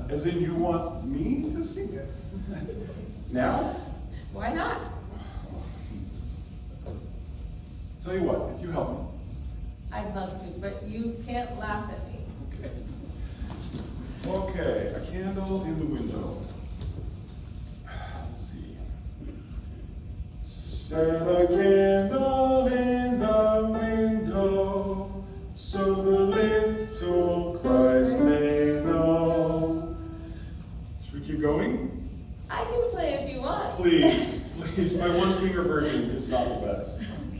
As in, you want me to sing it? Now? Why not? Tell you what, if you help me. I'd love to, but you can't laugh at me. Okay. Okay, a candle in the window. Let's see. Set a candle in the window, so the little Christ may know. Should we keep going? I can play if you want. Please, please. My one finger version is not the best. Okay, let's see.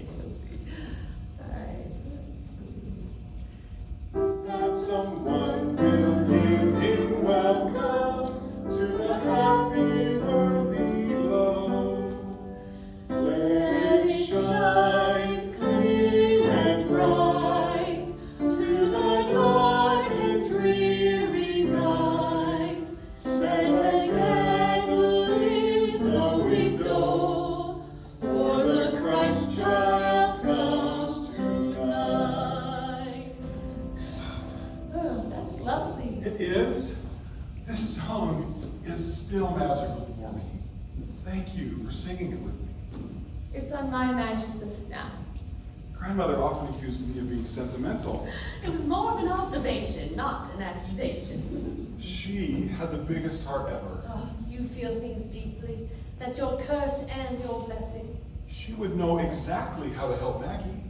All right, let's see. That someone will give him welcome to the happy world below. Let it shine clear and bright through the dark and dreary night. Set a candle in the window, for the Christ child comes tonight. Oh, that's lovely. It is. This song is still magical for me. Thank you for singing it with me. It's on my magic list now. Grandmother often accused me of being sentimental. It was more of an observation, not an accusation. She had the biggest heart ever. Oh, you feel things deeply. That's your curse and your blessing. She would know exactly how to help Maggie.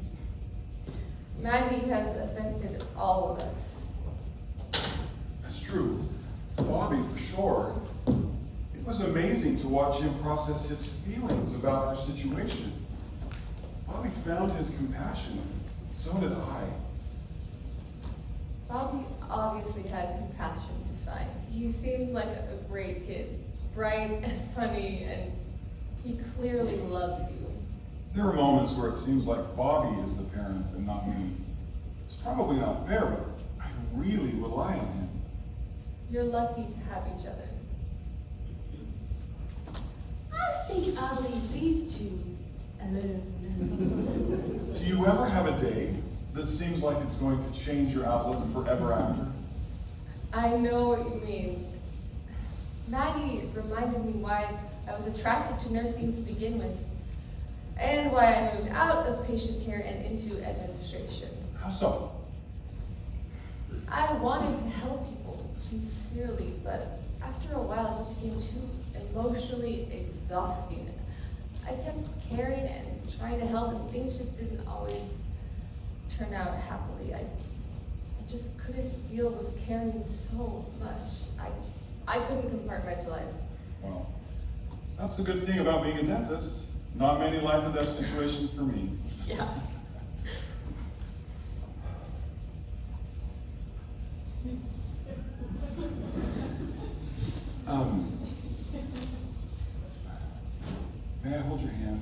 Maggie has affected all of us. That's true. Bobby, for sure. It was amazing to watch him process his feelings about her situation. Bobby found his compassion. So did I. Bobby obviously had compassion to find. He seems like a great kid, bright and funny, and he clearly loves you. There are moments where it seems like Bobby is the parent and not me. It's probably not fair, but I really rely on him. You're lucky to have each other. I think I'll leave these two alone. Do you ever have a day that seems like it's going to change your outlook forever after? I know what you mean. Maggie reminded me why I was attracted to nursing to begin with, and why I moved out of patient care and into administration. How so? I wanted to help people sincerely, but after a while it just became too emotionally exhausting. I kept caring and trying to help, and things just didn't always turn out happily. I just couldn't deal with caring so much. I couldn't compartmentalize. Well, that's the good thing about being a dentist. Not many life and death situations for me. Yeah. May I hold your hand?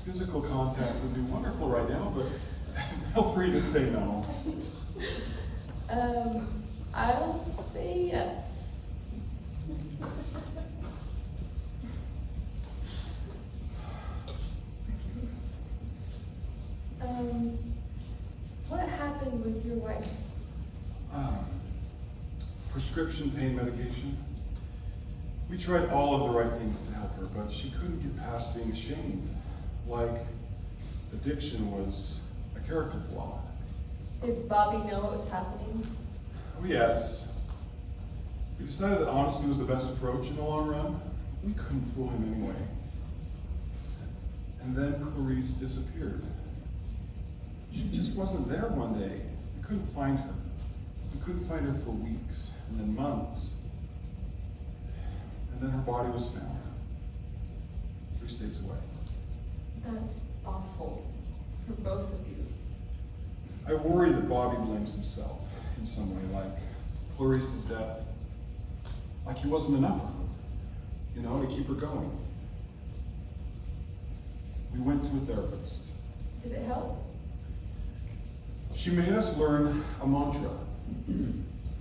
Physical contact would be wonderful right now, but feel free to say no. I'll say yes. What happened with your wife? Prescription pain medication. We tried all of the right things to help her, but she couldn't get past being ashamed. Like addiction was a character flaw. Did Bobby know what was happening? Oh yes. We decided that honesty was the best approach in the long run. We couldn't fool him anyway. And then Clarice disappeared. She just wasn't there one day. We couldn't find her. We couldn't find her for weeks, and then months. And then her body was found 3 states away. That's awful. for both of you. I worry that Bobby blames himself in some way, like Clarice's death. Like he wasn't enough for her, you know, to keep her going. We went to a therapist. Did it help? She made us learn a mantra.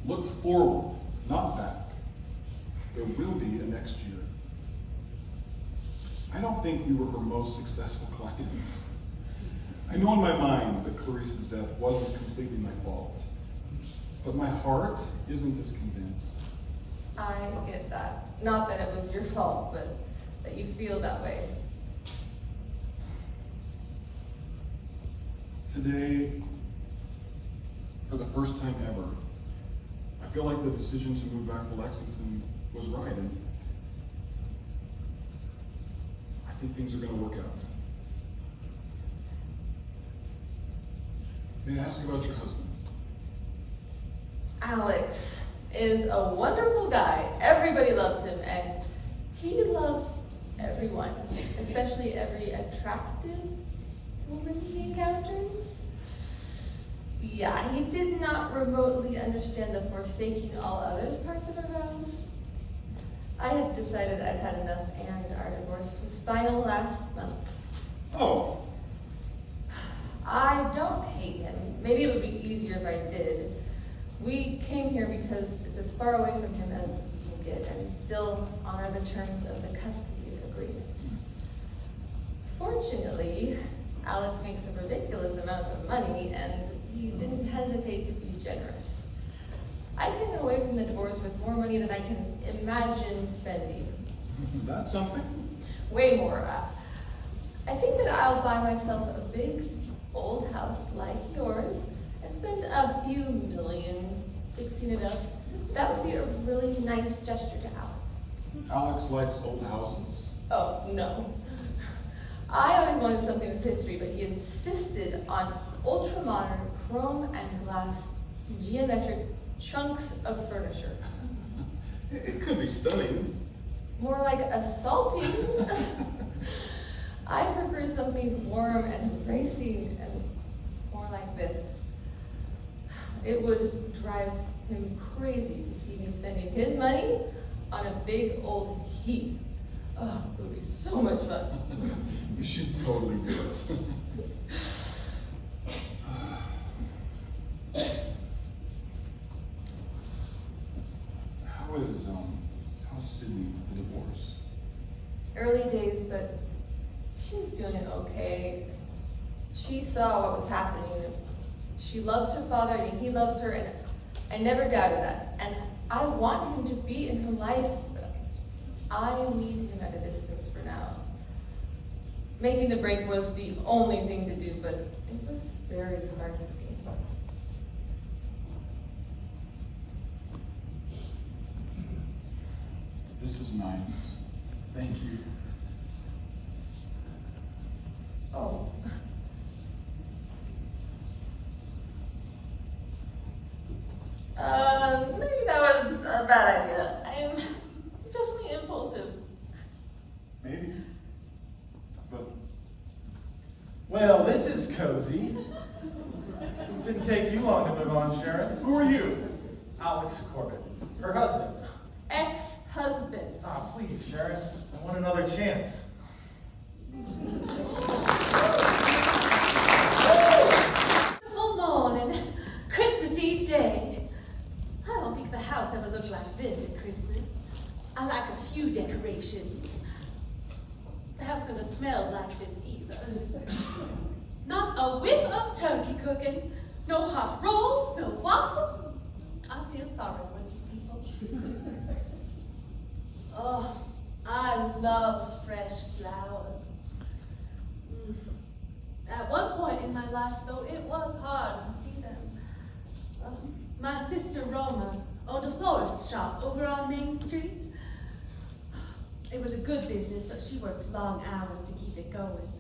Look forward, not back. There will be a next year. I don't think we were her most successful clients. I know in my mind that Clarice's death wasn't completely my fault, but my heart isn't as convinced. I get that. Not that it was your fault, but that you feel that way. Today, for the first time ever, I feel like the decision to move back to Lexington was right, and I think things are going to work out. May I ask about your husband? Alex is a wonderful guy. Everybody loves him, and he loves everyone, especially every attractive woman he encounters. Yeah, he did not remotely understand the forsaking all others parts of our vows. I had decided I'd had enough, and our divorce was final last month. Oh, I don't hate him. Maybe it would be easier if I did. We came here because it's as far away from him as we can get, and still honor the terms of the custody agreement. Fortunately, Alex makes a ridiculous amount of money, and he didn't hesitate to be generous. I came away from the divorce with more money than I can imagine spending. that's something. Way more. I think that I'll buy myself a big old house like yours and spend a few million fixing it up. That would be a really nice gesture to Alex. Alex likes old houses. Oh, no. I always wanted something with history, but he insisted on ultra-modern chrome and glass geometric chunks of furniture. It could be stunning. More like assaulting. I prefer something warm and bracing and more like this. It would drive him crazy to see me spending his money on a big old heap. Oh, it would be so much fun. You should totally do it. How's Sydney with the divorce? Early days, but she's doing okay. She saw what was happening. She loves her father and he loves her, and I never doubted that. And I want him to be in her life, but I need him at a distance for now. Making the break was the only thing to do, but it was very hard for me. This is nice. Thank you. Oh. Maybe that was a bad idea. I'm definitely impulsive. Maybe. But Well, this is cozy. Didn't take you long to move on, Sharon. who are you? Alex Corbett, her husband. Ex-husband. Ah, please, Sharon. I want another chance. Full morning, Christmas Eve day. I don't think the house ever looked like this at Christmas. I like a few decorations. The house never smelled like this either. Not a whiff of turkey cooking, no hot rolls, no wassail. I feel sorry for these people. Oh, I love fresh flowers. At one point in my life, though, it was hard to see them. My sister Roma owned a florist shop over on Main Street. It was a good business, but she worked long hours to keep it going.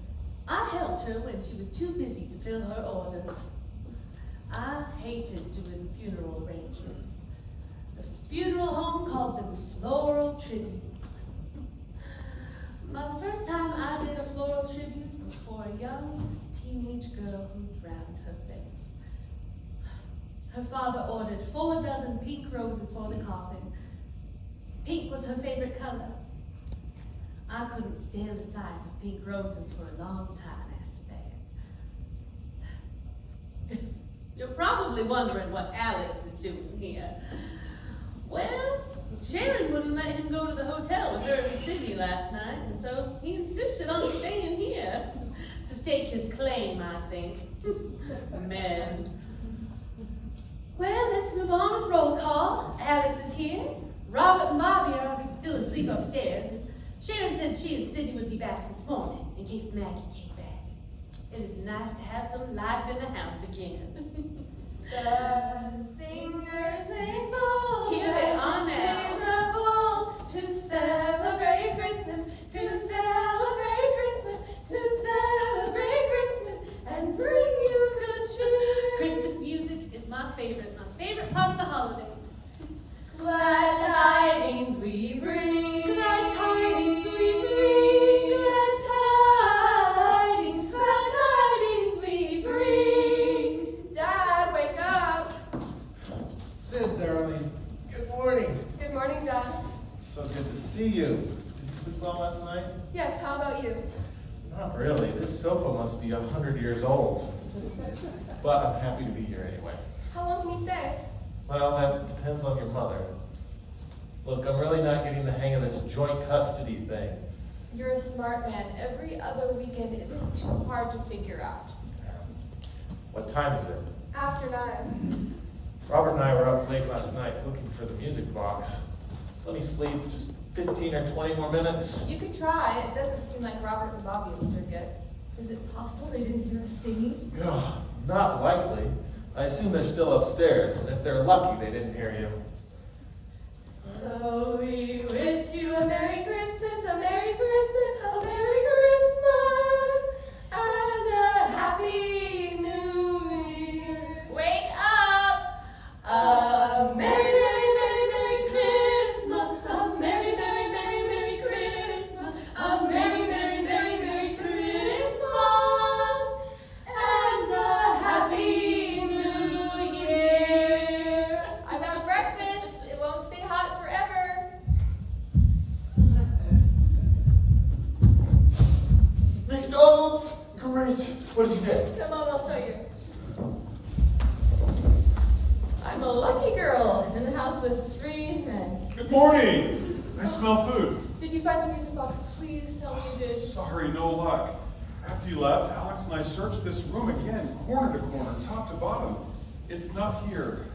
I helped her when she was too busy to fill her orders. I hated doing funeral arrangements. The funeral home called them floral tributes. The first time I did a floral tribute was for a young teenage girl who drowned her faith. Her father ordered 4 dozen pink roses for the coffin. Pink was her favorite color. I couldn't stand the sight of pink roses for a long time after that. You're probably wondering what Alex is doing here. Well, Sharon wouldn't let him go to the hotel with her and Sydney last night, and so he insisted on staying here to stake his claim, I think. Men. Well, let's move on with roll call. Alex is here. Robert and Bobby are still asleep upstairs. Sharon said she and Sydney would be back this morning in case Maggie came back. It is nice to have some life in the house again. The singers make bold. Here they are now. To celebrate Christmas, to celebrate Christmas, to celebrate Christmas, and bring you good cheer. Christmas music is my favorite part of the holiday. Glad tidings we bring. Glad tidings we bring. Glad tidings we bring. Dad, wake up. Sid, darling, good morning. Good morning, Dad. It's so good to see you. Did you sleep well last night? Yes, how about you? Not really. This sofa must be 100 years old. But I'm happy to be here anyway. How long can you stay? Well, that depends on your mother. Look, I'm really not getting the hang of this joint custody thing. You're a smart man. Every other weekend isn't too hard to figure out. What time is it? After 9. Robert and I were up late last night looking for the music box. Let me sleep just 15 or 20 more minutes. You could try. It doesn't seem like Robert and Bobby will stir yet. Is it possible they didn't hear us singing? Ugh, not likely. I assume they're still upstairs, and if they're lucky, they didn't hear you. So we wish you a Merry Christmas, a Merry Christmas, a Merry Christmas, and a Happy New Year. Wake up! A Merry, Merry, Merry, Merry Christmas, a Merry, Merry, Merry, Merry Christmas, a Merry, Merry, Merry, Merry Christmas, and a Happy New Year. I've got breakfast. It won't stay hot forever. McDonald's? Great. What did you get? Come on, I'll show you. I'm a lucky girl in the house with 3 men. Good morning. I smell food. Did you find the music box? Please tell me you did. Sorry, no luck. After you left, Alex and I searched this room again, corner to corner, top to bottom. It's not here.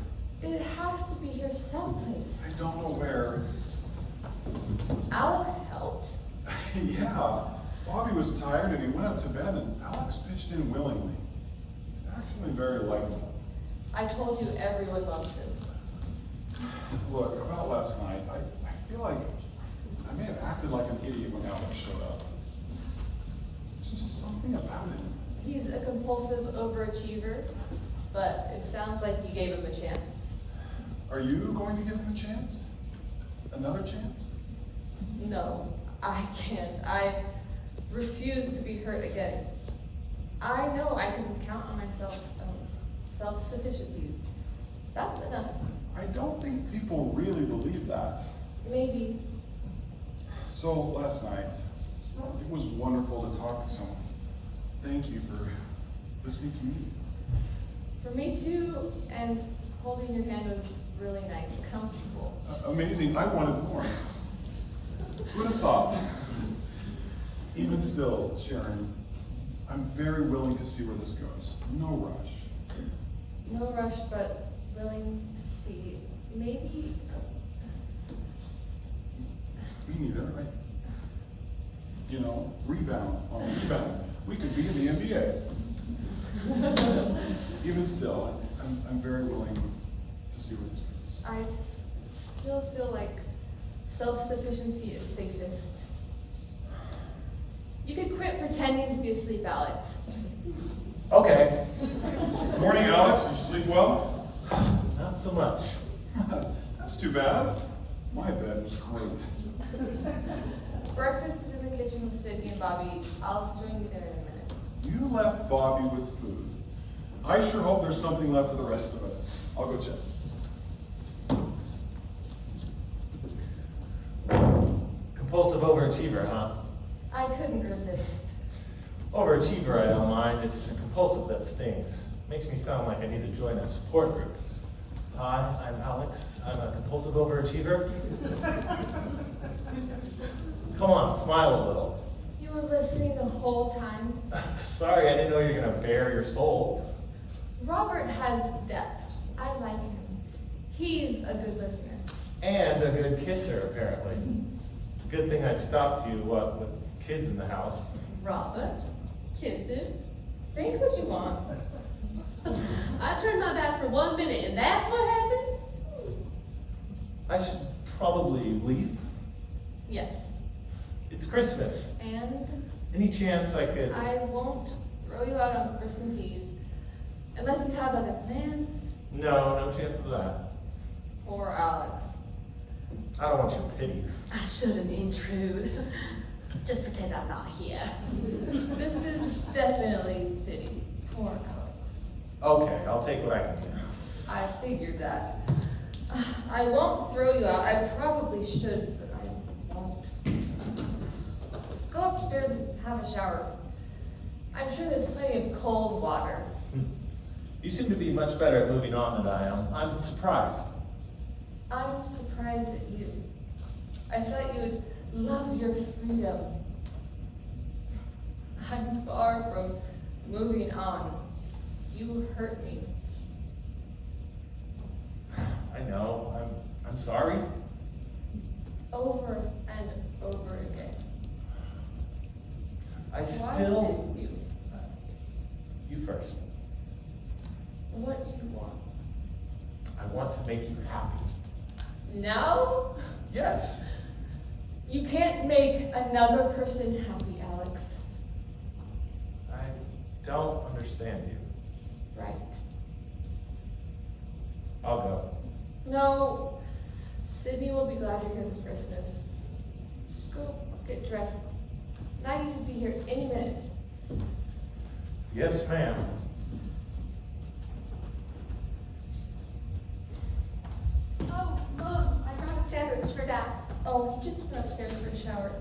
It has to be here someplace. I don't know where. Alex helped. Yeah, Bobby was tired and he went up to bed, and Alex pitched in willingly. He's actually very likable. I told you everyone loves him. Look, about last night, I feel like I may have acted like an idiot when Alex showed up. There's just something about him. He's a compulsive overachiever, but it sounds like you gave him a chance. Are you going to give him a chance? Another chance? No, I can't. I refuse to be hurt again. I know I can count on myself, self-sufficiency. That's enough. I don't think people really believe that. Maybe. So last night, it was wonderful to talk to someone. Thank you for listening to me. For me too, and holding your hand was really nice, comfortable. Amazing, I wanted more. Who'd have thought? Even still, Sharon, I'm very willing to see where this goes. No rush. No rush, but willing to see. Maybe. Me neither, right? You know, rebound on rebound. We could be in the NBA. Even still, I'm very willing to see where this goes. I still feel like self-sufficiency is safest. You could quit pretending to be asleep, Alex. Okay. Morning, Alex. Did you sleep well? Not so much. That's too bad. My bed was great. Breakfast is in the kitchen with Sydney and Bobby. I'll join you there in a minute. You left Bobby with food. I sure hope there's something left for the rest of us. I'll go check. Compulsive overachiever, huh? I couldn't resist. Overachiever, I don't mind. It's compulsive that stings. Makes me sound like I need to join a support group. Hi, I'm Alex. I'm a compulsive overachiever. Come on, smile a little. You were listening the whole time. Sorry, I didn't know you were gonna bare your soul. Robert has depth. I like him. He's a good listener. And a good kisser, apparently. It's a good thing I stopped you, with kids in the house. Robert, kissing. Think what you want. I turned my back for 1 minute and that's what happened? I should probably leave. Yes. It's Christmas. And Any chance I could... I won't throw you out on Christmas Eve. Unless you have other plans. No chance of that. Or Alex. I don't want your pity. I shouldn't intrude. Just pretend I'm not here. This is definitely fitting for Alex. Okay, I'll take what I can get. I figured that. I won't throw you out. I probably should, but I won't. Go upstairs and have a shower. I'm sure there's plenty of cold water. You seem to be much better at moving on than I am. I'm surprised. I'm surprised at you. I thought you'd love your freedom. I'm far from moving on. You hurt me. I know. I'm sorry. Over and over again. I Why still... did you? You first. What do you want? I want to make you happy. No? Yes. You can't make another person happy, Alex. I don't understand you. Right. I'll go. No. Sydney will be glad you're here for Christmas. Just go get dressed. I need to be here any minute. Yes, ma'am. Oh, Mom, I brought a sandwich for Dad. Oh, he just went upstairs for a shower.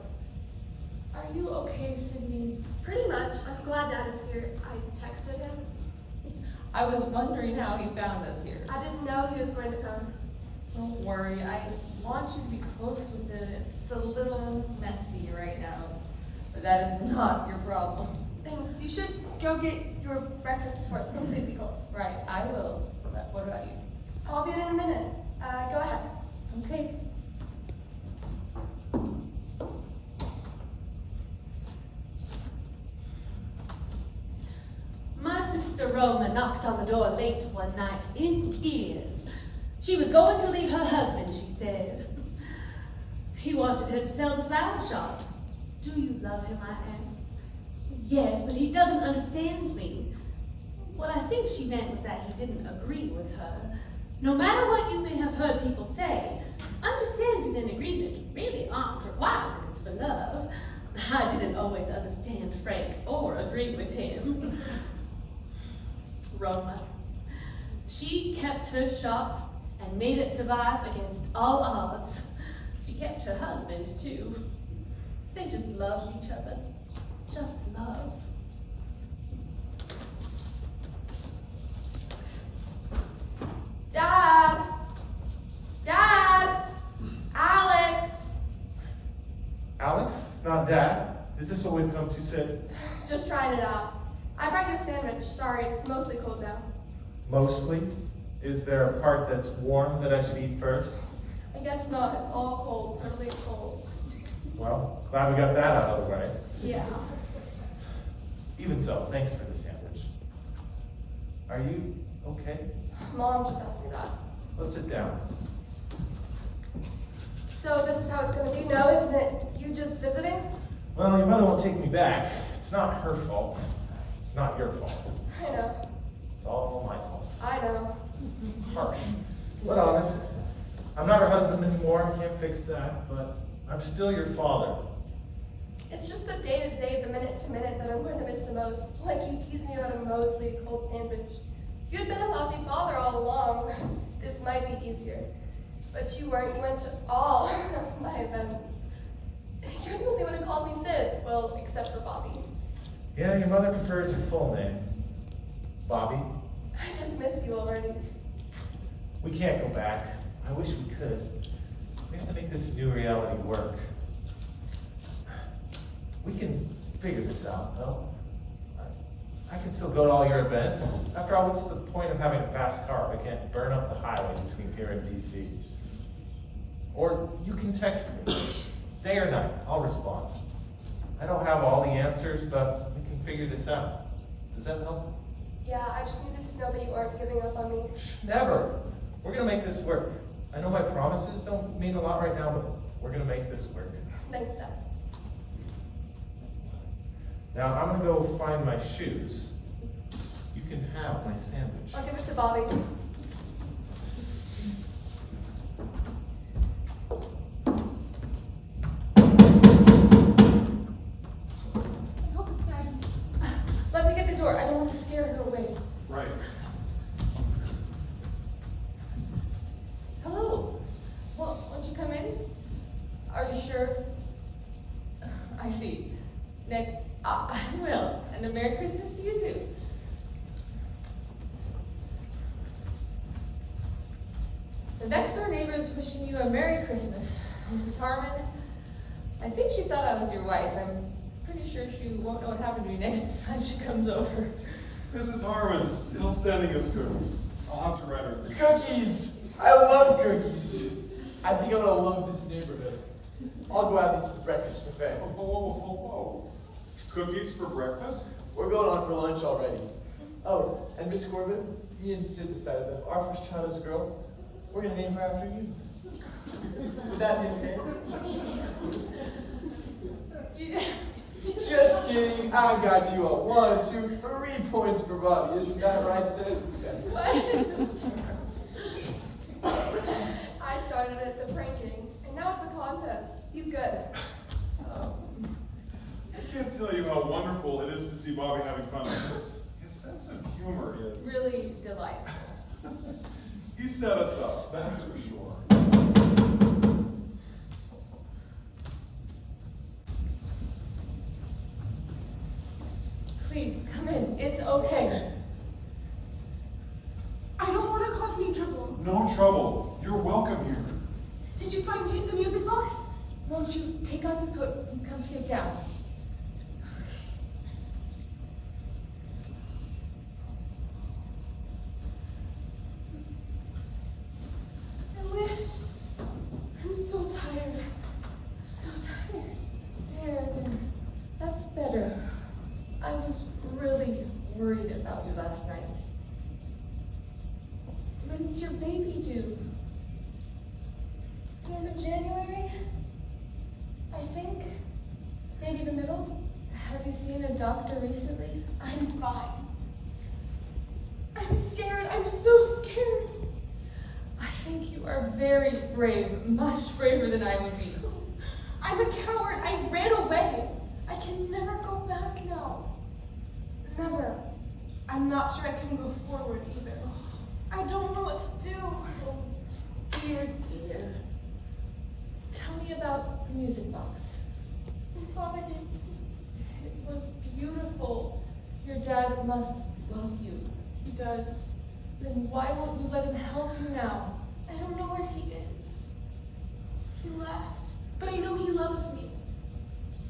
Are you okay, Sydney? Pretty much. I'm glad Dad is here. I texted him. I was wondering how he found us here. I didn't know he was going to come. Don't worry, I want you to be close with him. It's a little messy right now, but that is not your problem. Thanks. You should go get your breakfast before it's completely cold. Right, I will. But what about you? I'll be in a minute. Go ahead. Okay. My sister Roma knocked on the door late one night in tears. She was going to leave her husband, she said. He wanted her to sell the flower shop. Do you love him, I asked. Yes, but he doesn't understand me. What I think she meant was that he didn't agree with her. No matter what you may have heard people say, understanding and agreement really aren't requirements for love. I didn't always understand Frank or agree with him. Roma. She kept her shop and made it survive against all odds. She kept her husband, too. They just loved each other. Just love. Dad! Dad! Alex! Alex? Not Dad? Is this what we've come to, Sid? Just trying it out. I brought you a sandwich. Sorry, it's mostly cold now. Mostly? Is there a part that's warm that I should eat first? I guess not. It's all cold. Totally cold. Well, glad we got that out of the way. Yeah. Even so, thanks for the sandwich. Are you okay? Mom just asked me that. Let's sit down. So this is how it's going to be now, isn't it? You just visiting? Well, your mother won't take me back. It's not her fault. It's not your fault. I know. It's all my fault. I know. Harsh, but honest. I'm not her husband anymore, I can't fix that, but I'm still your father. It's just the day-to-day, the minute-to-minute that I'm going to miss the most. Like you teased me about a Mosley cold sandwich. If you had been a lousy father all along, this might be easier. But you weren't. You went to all of my events. You're the only one who calls me Sid. Well, except for Bobby. Yeah, your mother prefers your full name. Bobby? I just miss you already. We can't go back. I wish we could. We have to make this new reality work. We can figure this out, though. I can still go to all your events. After all, what's the point of having a fast car if I can't burn up the highway between here and DC? Or you can text me, day or night, I'll respond. I don't have all the answers, but we can figure this out. Does that help? Yeah, I just needed to know that you aren't giving up on me. Never. We're gonna make this work. I know my promises don't mean a lot right now, but we're gonna make this work. Thanks, Dad. Now, I'm gonna go find my shoes. You can have my sandwich. I'll give it to Bobby. I hope it's Maggie. Let me get the door. I don't want to scare her away. Right. Hello. Well, won't you come in? Are you sure? I see. Nick, I will. And a Merry Christmas to you too. The next door neighbor is wishing you a Merry Christmas. Mrs. Harmon, I think she thought I was your wife. I'm pretty sure she won't know what happened to me next time she comes over. Mrs. Harmon's still sending us cookies. I'll have to write her. Cookies! I love cookies. I think I'm gonna love this neighborhood. I'll go have these for breakfast buffet. Whoa, whoa, whoa, whoa, whoa. Cookies for breakfast? We're going on for lunch already. Oh, and Miss Corbin, me and Sid decided that if our first child is a girl, we're gonna name her after you. Would that be okay? Just kidding. I got you a 1, 2, 3 points for Bobby. Isn't that right, Sid? I started it, the pranking, and now it's a contest. He's good. I can't tell you how wonderful it is to see Bobby having fun. His sense of humor is... Really delightful. He set us up, that's for sure. Please, come in. It's okay. I don't want to cause any trouble. No trouble. You're welcome here. Did you find the music box? Won't you take off your coat and come sit down? I wish. I'm so tired. So tired. There. That's better. I was really worried about you last night. When's your baby due? The end of January? I think. Maybe the middle? Have you seen a doctor recently? I'm fine. I'm scared. I'm so scared. I think you are very brave, much braver than I would be. I'm a coward. I ran away. I can never go back now. Never. I'm not sure I can go forward either. I don't know what to do. Oh, dear, dear. Tell me about the music box. My father gave it to me. It was beautiful. Your dad must love you. He does. Then why won't you let him help you now? I don't know where he is. He left. But I know he loves me.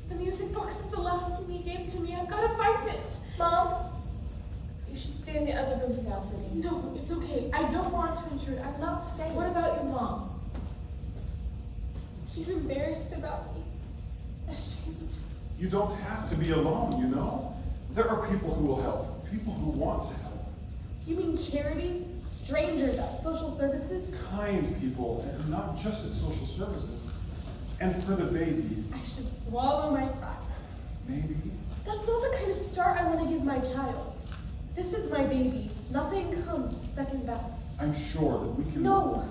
The music box is the last thing he gave to me. I've got to find it. Mom, you should stay in the other room for now, Cindy. No, it's okay. I don't want to intrude. I'm not staying. What about your mom? She's embarrassed about me. Ashamed. You don't have to be alone, you know? There are people who will help, people who want to help. You mean charity? Strangers at social services? Kind people, and not just at social services. And for the baby, I should swallow my pride. maybe. That's not the kind of start I want to give my child. This is my baby. Nothing comes second best. I'm sure that we can... No.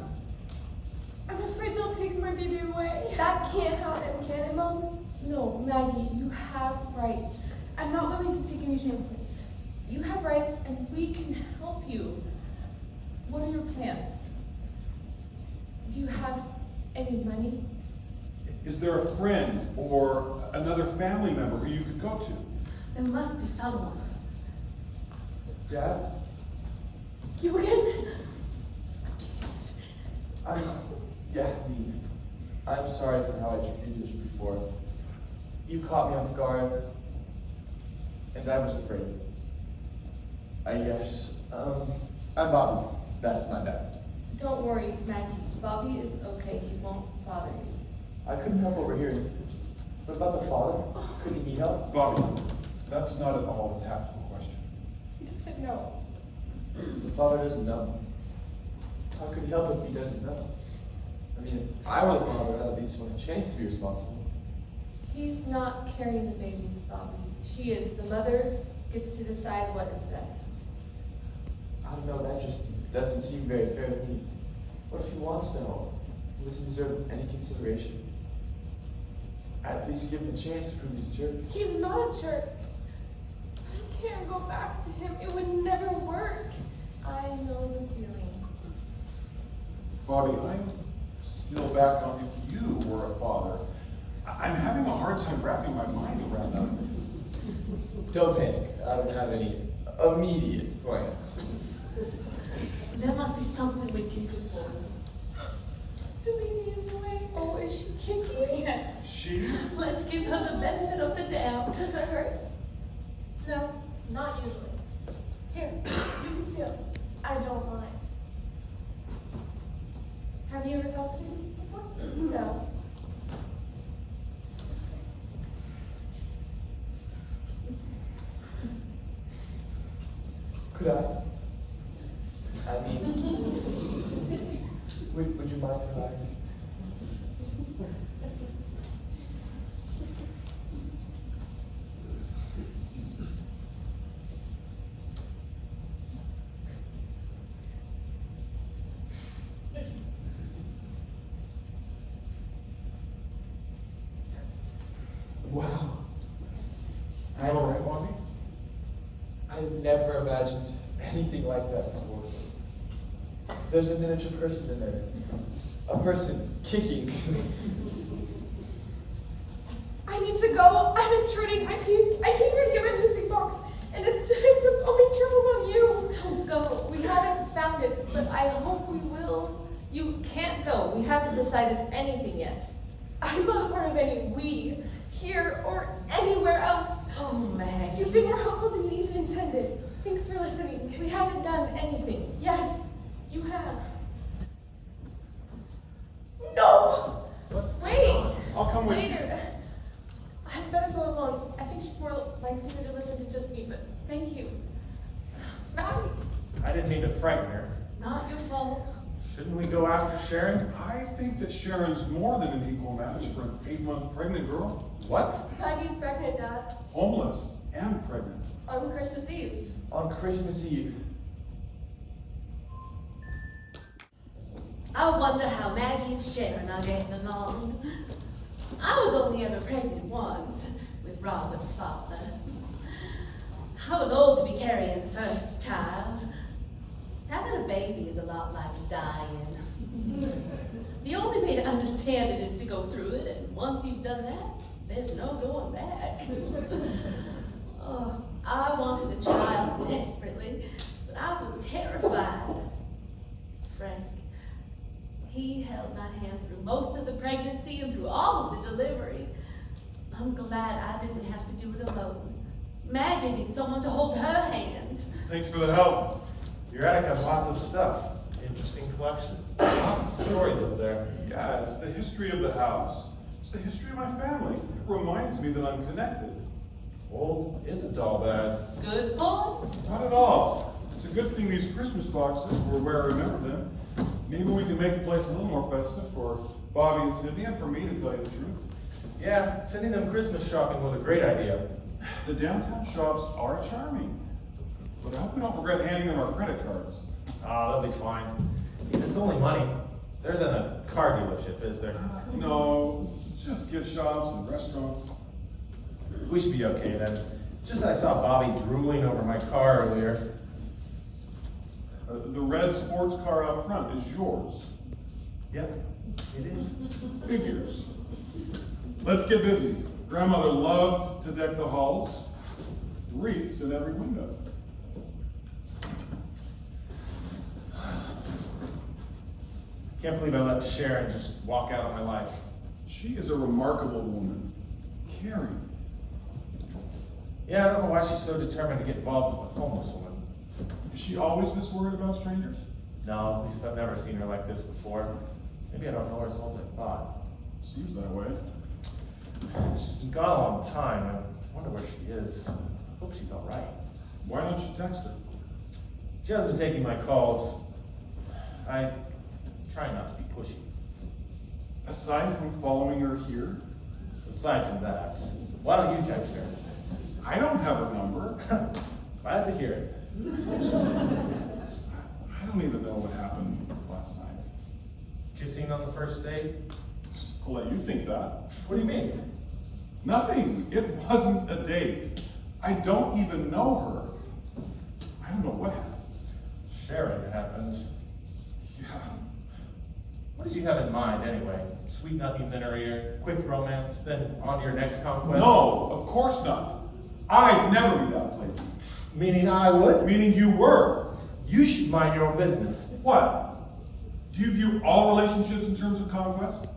I'm afraid they'll take my baby away. That can't happen, can it, Mom? No, Maggie, you have rights. I'm not willing to take any chances. You have rights and we can help you. What are your plans? Do you have any money? Is there a friend or another family member who you could go to? There must be someone. Dad? You again? Me. I'm sorry for how I treated you before. You caught me off guard, and I was afraid. I guess, I'm Bobby. That's my dad. Don't worry, Maggie. Bobby is okay. He won't bother you. I couldn't help overhearing. What about the father? Couldn't he help? Bobby, that's not at all a tactful question. He doesn't know. The father doesn't know. How could he help if he doesn't know? I mean, if I were the father, I'd at least want a chance to be responsible. He's not carrying the baby, Bobby. She is. The mother gets to decide what is best. I don't know, that just doesn't seem very fair to me. What if he wants to help? He doesn't deserve any consideration. I'd at least give him a chance to prove he's a jerk. He's not a jerk. I can't go back to him. It would never work. I know the feeling. Bobby, I'm still back on if you were a father. I'm having a hard time wrapping my mind around that. Don't panic. I don't have any immediate plans. There must be something we can do for him. The baby is away. Oh, is she kicking? Yes. She? Let's give her the benefit of the doubt. Does it hurt? No, not usually. Here, you can feel. I don't mind. Have you ever felt anything before? No. Could I? I mean, would you mind if I? Wow. You all right, Bobby? I've never imagined anything like that before. There's a miniature person in there. A person kicking. I need to go. I'm intruding. I came here to get my music box, and it's I took all my troubles on you. Don't go. We haven't found it, but I hope we will. You can't go. We haven't decided anything yet. I'm not a part of any we, here or anywhere else. Oh, Maggie. You've been more helpful than you even intended. Thanks for listening. We haven't done anything. Yes, you have. No! Let's Wait. I'll come with you. Later. I'd better go alone. I think she's more likely to listen to just me, but thank you. Maggie. I didn't mean to frighten her. Not your fault. Shouldn't we go after Sharon? I think that Sharon's more than an equal match for an 8-month pregnant girl. What? Maggie's pregnant, Dad. Homeless and pregnant. On Christmas Eve. On Christmas Eve. I wonder how Maggie and Sharon are getting along. I was only ever pregnant once with Robert's father. I was old to be carrying the first child. Having a baby is a lot like dying. The only way to understand it is to go through it, and once you've done that, there's no going back. Oh, I wanted a child desperately, but I was terrified. Frank, he held my hand through most of the pregnancy and through all of the delivery. I'm glad I didn't have to do it alone. Maggie needs someone to hold her hand. Thanks for the help. Your attic has lots of stuff. Interesting collection. Lots of stories over there. Yeah, it's the history of the house. It's the history of my family. It reminds me that I'm connected. Well, isn't all bad. Good point. Not at all. It's a good thing these Christmas boxes were where I remember them. Maybe we can make the place a little more festive for Bobby and Sydney, and for me, to tell you the truth. Yeah, sending them Christmas shopping was a great idea. The downtown shops are charming, but I hope we don't regret handing them our credit cards. Ah, they'll be fine. It's only money. There isn't a car dealership, is there? No, just gift shops and restaurants. We should be okay then. Just I saw Bobby drooling over my car earlier. The red sports car up front is yours. Yep, it is. Figures. Let's get busy. Grandmother loved to deck the halls, wreaths in every window. Can't believe I let Sharon just walk out of my life. She is a remarkable woman. Caring. Yeah, I don't know why she's so determined to get involved with a homeless woman. Is she always this worried about strangers? No, at least I've never seen her like this before. Maybe I don't know her as well as I thought. Seems that way. She's been gone a long time. I wonder where she is. I hope she's all right. Why don't you text her? She hasn't been taking my calls. I try not to be pushy. Aside from following her here, Aside from that, why don't you text her? I don't have her number. Glad to hear it. I don't even know what happened last night. Kissing on the first date? I'll let you think that. What do you mean? Nothing. It wasn't a date. I don't even know her. I don't know what happened. Sharon, it happened. Yeah. What did you have in mind anyway? Sweet nothings in her ear, quick romance, then on to your next conquest? No, of course not. I'd never be that plain. Meaning I would? Meaning you were. You should mind your own business. What? Do you view all relationships in terms of conquest?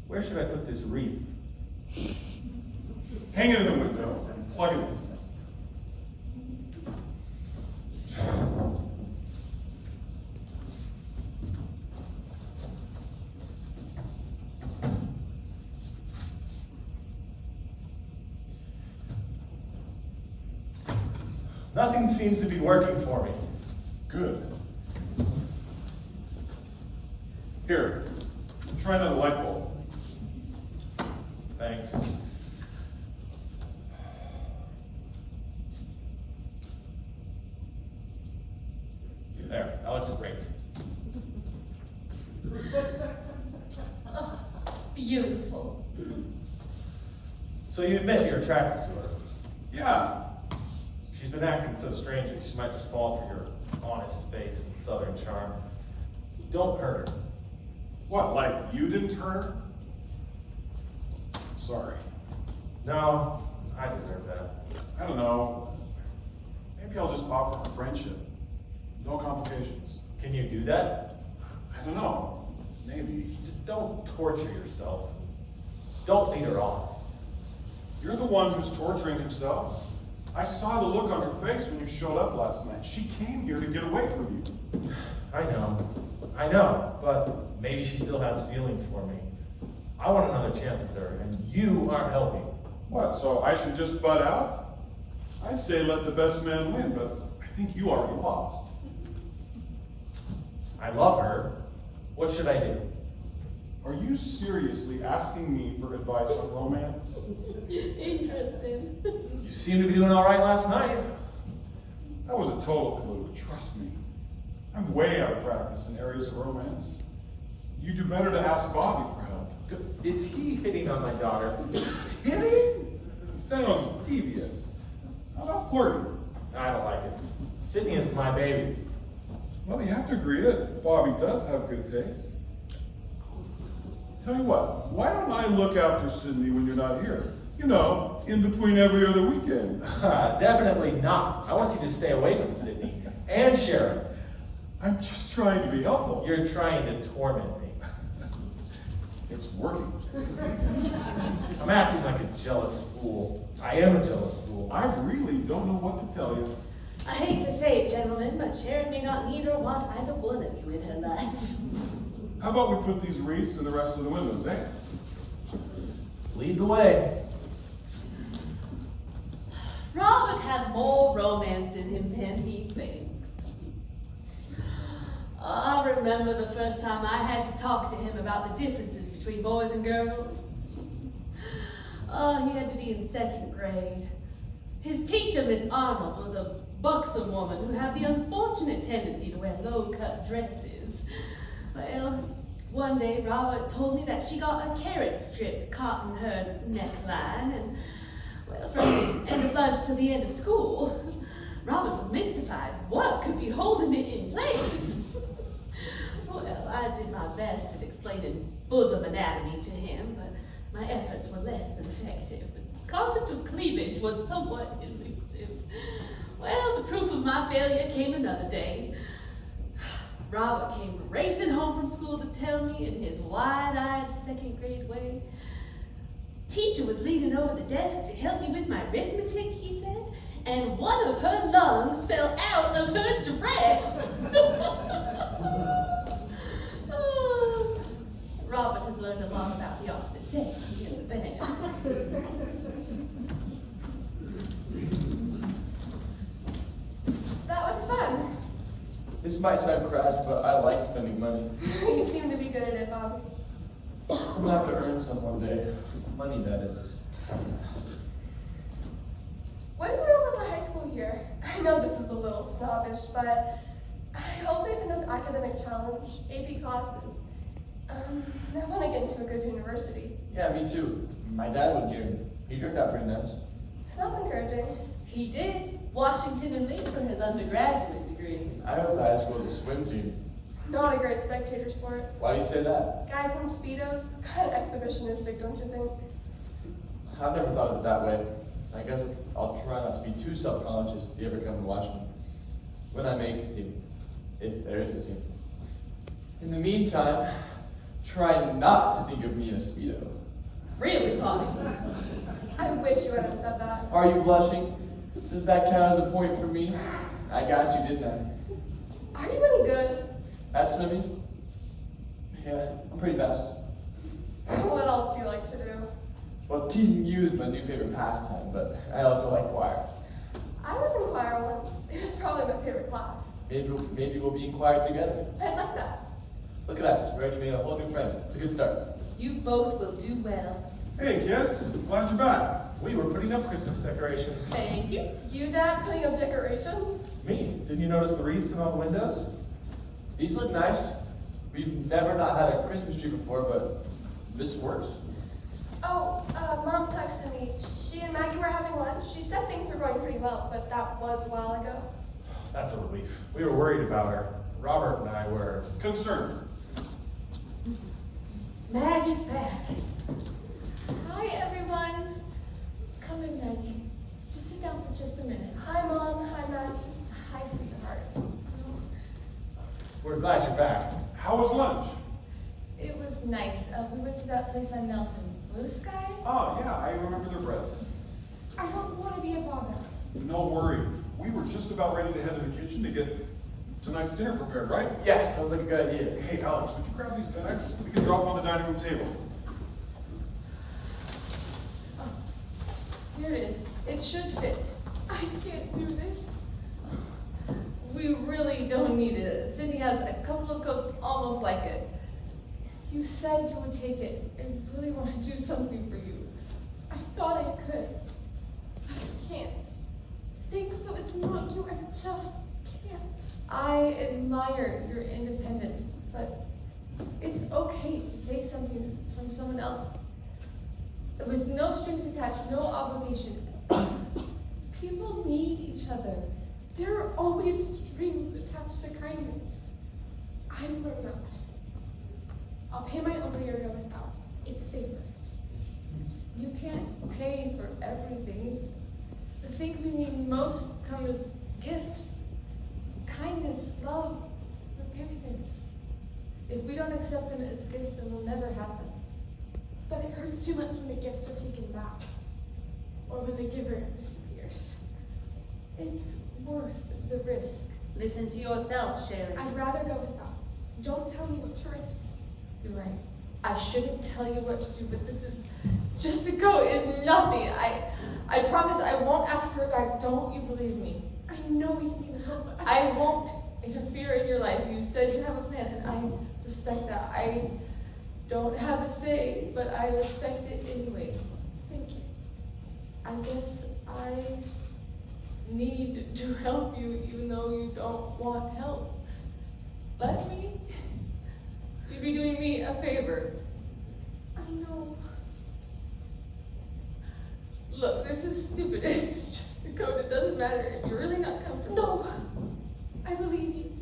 Where should I put this wreath? Hang it in the window and plug it in. Nothing seems to be working for me. Good. Here, try another light bulb. Thanks. There, that looks great. Oh, beautiful. So you admit you're attracted to her. Yeah. She's been acting so strangely, she might just fall for your honest face and southern charm. Don't hurt her. What, like you didn't hurt her? Sorry. No, I deserve that. I don't know. Maybe I'll just offer her friendship. No complications. Can you do that? I don't know. Maybe. Just don't torture yourself. Don't lead her on. You're the one who's torturing himself. I saw the look on her face when you showed up last night. She came here to get away from you. I know, but maybe she still has feelings for me. I want another chance with her, and you aren't helping. What, so I should just butt out? I'd say let the best man win, but I think you already lost. I love her. What should I do? Are you seriously asking me for advice on romance? Interesting. You seem to be doing all right last night. That was a total fluke, trust me. I'm way out of practice in areas of romance. You do better to ask Bobby for help. Is he hitting on my daughter? Hitting? Sounds devious. How about flirting? I don't like it. Sydney is my baby. Well, you have to agree that Bobby does have good taste. Tell you what, why don't I look after Sydney when you're not here? You know, in between every other weekend. Definitely not. I want you to stay away from Sydney and Sharon. I'm just trying to be helpful. You're trying to torment me. It's working. I'm acting like a jealous fool. I am a jealous fool. I really don't know what to tell you. I hate to say it, gentlemen, but Sharon may not need or want either one of you in her life. How about we put these wreaths in the rest of the windows, eh? Lead the way. Robert has more romance in him than he thinks. I remember the first time I had to talk to him about the differences between boys and girls. He had to be in second grade. His teacher, Miss Arnold, was a buxom woman who had the unfortunate tendency to wear low-cut dresses. Well, One day, Robert told me that she got a carrot strip caught in her neckline, and, well, from the end of lunch to the end of school, Robert was mystified. What could be holding it in place? Well, I did my best at explaining bosom anatomy to him, but my efforts were less than effective. The concept of cleavage was somewhat elusive. Well, the proof of my failure came another day. Robert came racing home from school to tell me in his wide-eyed second grade way. Teacher was leaning over the desk to help me with my arithmetic, he said, and one of her lungs fell out of her dress. Oh, Robert has learned a lot about the opposite sex since then. That was fun. This might sound crass, but I like spending money. You seem to be good at it, Bob. I'm gonna have to earn some one day. Money, that is. What do you know about the high school year? I know this is a little snobbish, but I hope they have an academic challenge, AP classes. I want to get into a good university. Yeah, me too. My dad was here. He turned out pretty nice. That's encouraging. He did Washington and Lee for his undergraduate degree. I hope the high school has a swim team. Not a great spectator sport. Why do you say that? Guys in Speedos, kind of exhibitionistic, don't you think? I've never thought of it that way. I guess I'll try not to be too self-conscious if you ever come to watch me. When I make the team. If there is a team. In the meantime, try not to think of me in a Speedo. Really, Bob? I wish you hadn't said that. Are you blushing? Does that count as a point for me? I got you, didn't I? Are you any good? At swimming? Yeah, I'm pretty fast. What else do you like to do? Well, teasing you is my new favorite pastime, but I also like choir. I was in choir once. It was probably my favorite class. Maybe we'll be in choir together. I'd like that. Look at us, we already made a whole new friend. It's a good start. You both will do well. Hey kids, glad you're back. We were putting up Christmas decorations. Thank you. You, Dad, putting up decorations? Me? Didn't you notice the wreaths in all the windows? These look nice. We've never not had a Christmas tree before, but this works. Oh, Mom texted me. She and Maggie were having lunch. She said things were going pretty well, but that was a while ago. That's a relief. We were worried about her. Robert and I were. Concerned. Maggie's back. Hi, everyone. Come in, Maggie. Just sit down for just a minute. Hi, Mom. Hi, Maggie. Hi, sweetheart. We're glad you're back. How was lunch? It was nice. We went to that place on Nelson. Blue Sky? Oh yeah, I remember their bread. I don't want to be a bother. No worry. We were just about ready to head to the kitchen to get tonight's dinner prepared, right? Yes, sounds like a good idea. Hey Alex, would you grab these bags? We can drop them on the dining room table. Oh, here it is. It should fit. I can't do this. We really don't need it. Cindy has a couple of coats almost like it. You said you would take it. I really want to do something for you. I thought I could. But I can't. Think so it's not you, I just can't. I admire your independence, but it's okay to take something from someone else. There was no strings attached, no obligation. People need each other. There are always strings attached to kindness. I've learned that lesson. I'll pay my own way or go without. It's safer. You can't pay for everything. The things we need most come as gifts. Kindness, love, forgiveness. If we don't accept them as gifts, then we'll never have them. But it hurts too much when the gifts are taken back. Or when the giver disappears. It's worth the risk. Listen to yourself, Sherry. I'd rather go without. Don't tell me what to risk. You're right. I shouldn't tell you what to do, but this is just to go is nothing. I promise I won't ask her back. Don't you believe me? I know you mean well, but I won't interfere in your life. You said you have a plan, and I respect that. I don't have a say, but I respect it anyway. Thank you. I guess I need to help you even though you don't want help. Let me be You'd be doing me a favor. I know. Look, this is stupid. It's just a coat. It doesn't matter if you're really not comfortable. No, I believe you.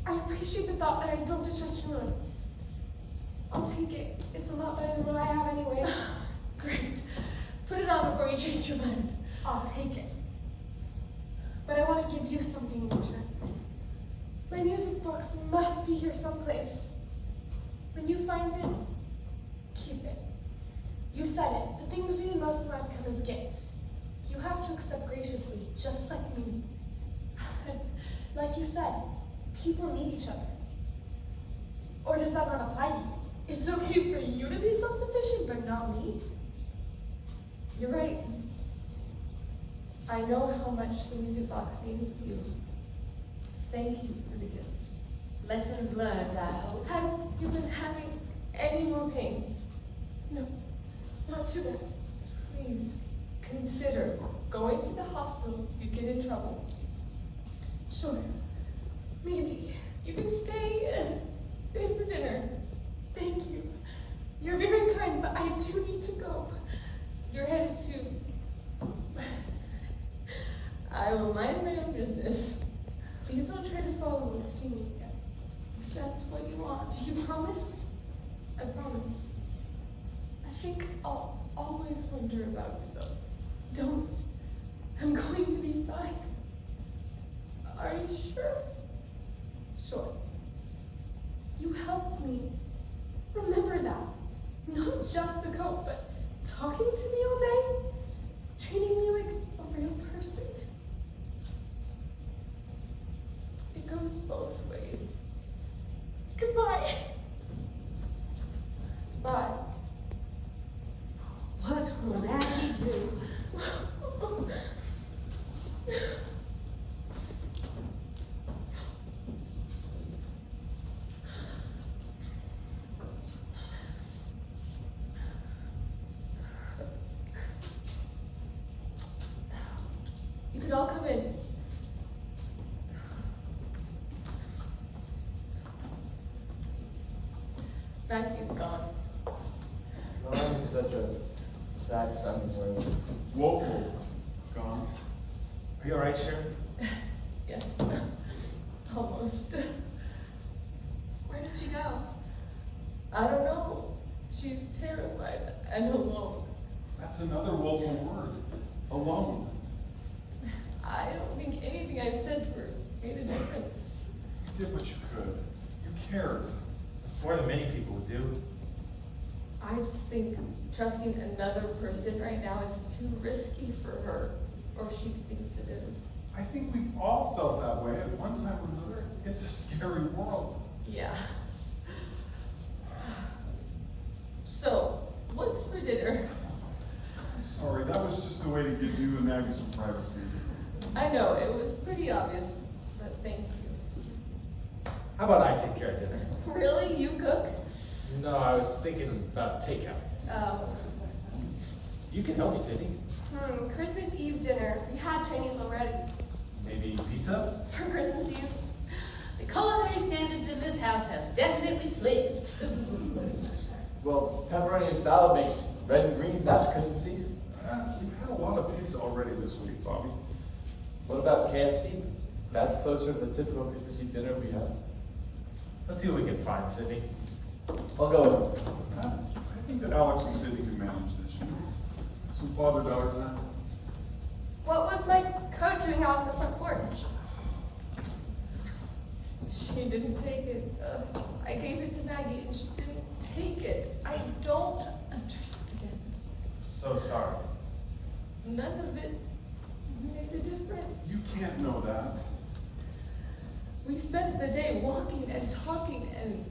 I appreciate the thought that I don't distress your motives. I'll take it. It's a lot better than what I have anyway. Great. Put it on before you change your mind. I'll take it. But I want to give you something in return. My music box must be here someplace. When you find it, keep it. You said it. The things we need most in life come as gifts. You have to accept graciously, just like me. Like you said, people need each other. Or does that not apply to you? It's okay for you to be self-sufficient, but not me? You're right. I know how much the music box means to you. Thank you for the gift. Lessons learned, I hope. Have you been having any more pain? No, not too bad. Please consider going to the hospital if you get in trouble. Sure. Maybe. You can stay for dinner. Thank you. You're very kind, but I do need to go. You're headed to... I will mind my own business. Please don't try to follow me or see me again. If that's what you want. Do you promise? I promise. I think I'll always wonder about you, though. Don't. I'm going to be fine. Are you sure? Sure. You helped me. Remember that. Not just the coat, but talking to me all day. Treating me like a real person. It goes both ways. Goodbye. Bye. What will Maggie do? You could all come in. Maggie's gone. Oh, it's such a sad Sunday morning. Woeful. Gone. Are you alright, Sharon? Yes. Almost. Where did she go? I don't know. She's terrified and alone. That's another woeful word. Alone. I don't think anything I said to her made a difference. You did what you could. You cared. That's more than many people would do. I just think trusting another person right now is too risky for her, or she thinks it is. I think we've all felt that way at one time or another. It's a scary world. Yeah. So, what's for dinner? I'm sorry, that was just a way to give you and Maggie some privacy. I know, it was pretty obvious, but thank you. How about I take care of dinner? Really? You cook? No, I was thinking about takeout. Oh. You can help me, Sydney. Christmas Eve dinner. We had Chinese already. Maybe pizza? For Christmas Eve. The culinary standards in this house have definitely slipped. Well, pepperoni and salad makes red and green. That's Christmas Eve. We've had a lot of pizza already this week, Bobby. What about KFC? That's closer to the typical Christmas Eve dinner we have. Let's see what we can find, Sydney. I'll go with you. I think that Alex and Sydney can manage this. Some father-daughter time. What was my coat doing out on the front porch? She didn't take it. I gave it to Maggie and she didn't take it. I don't understand. So sorry. None of it made a difference. You can't know that. We spent the day walking and talking, and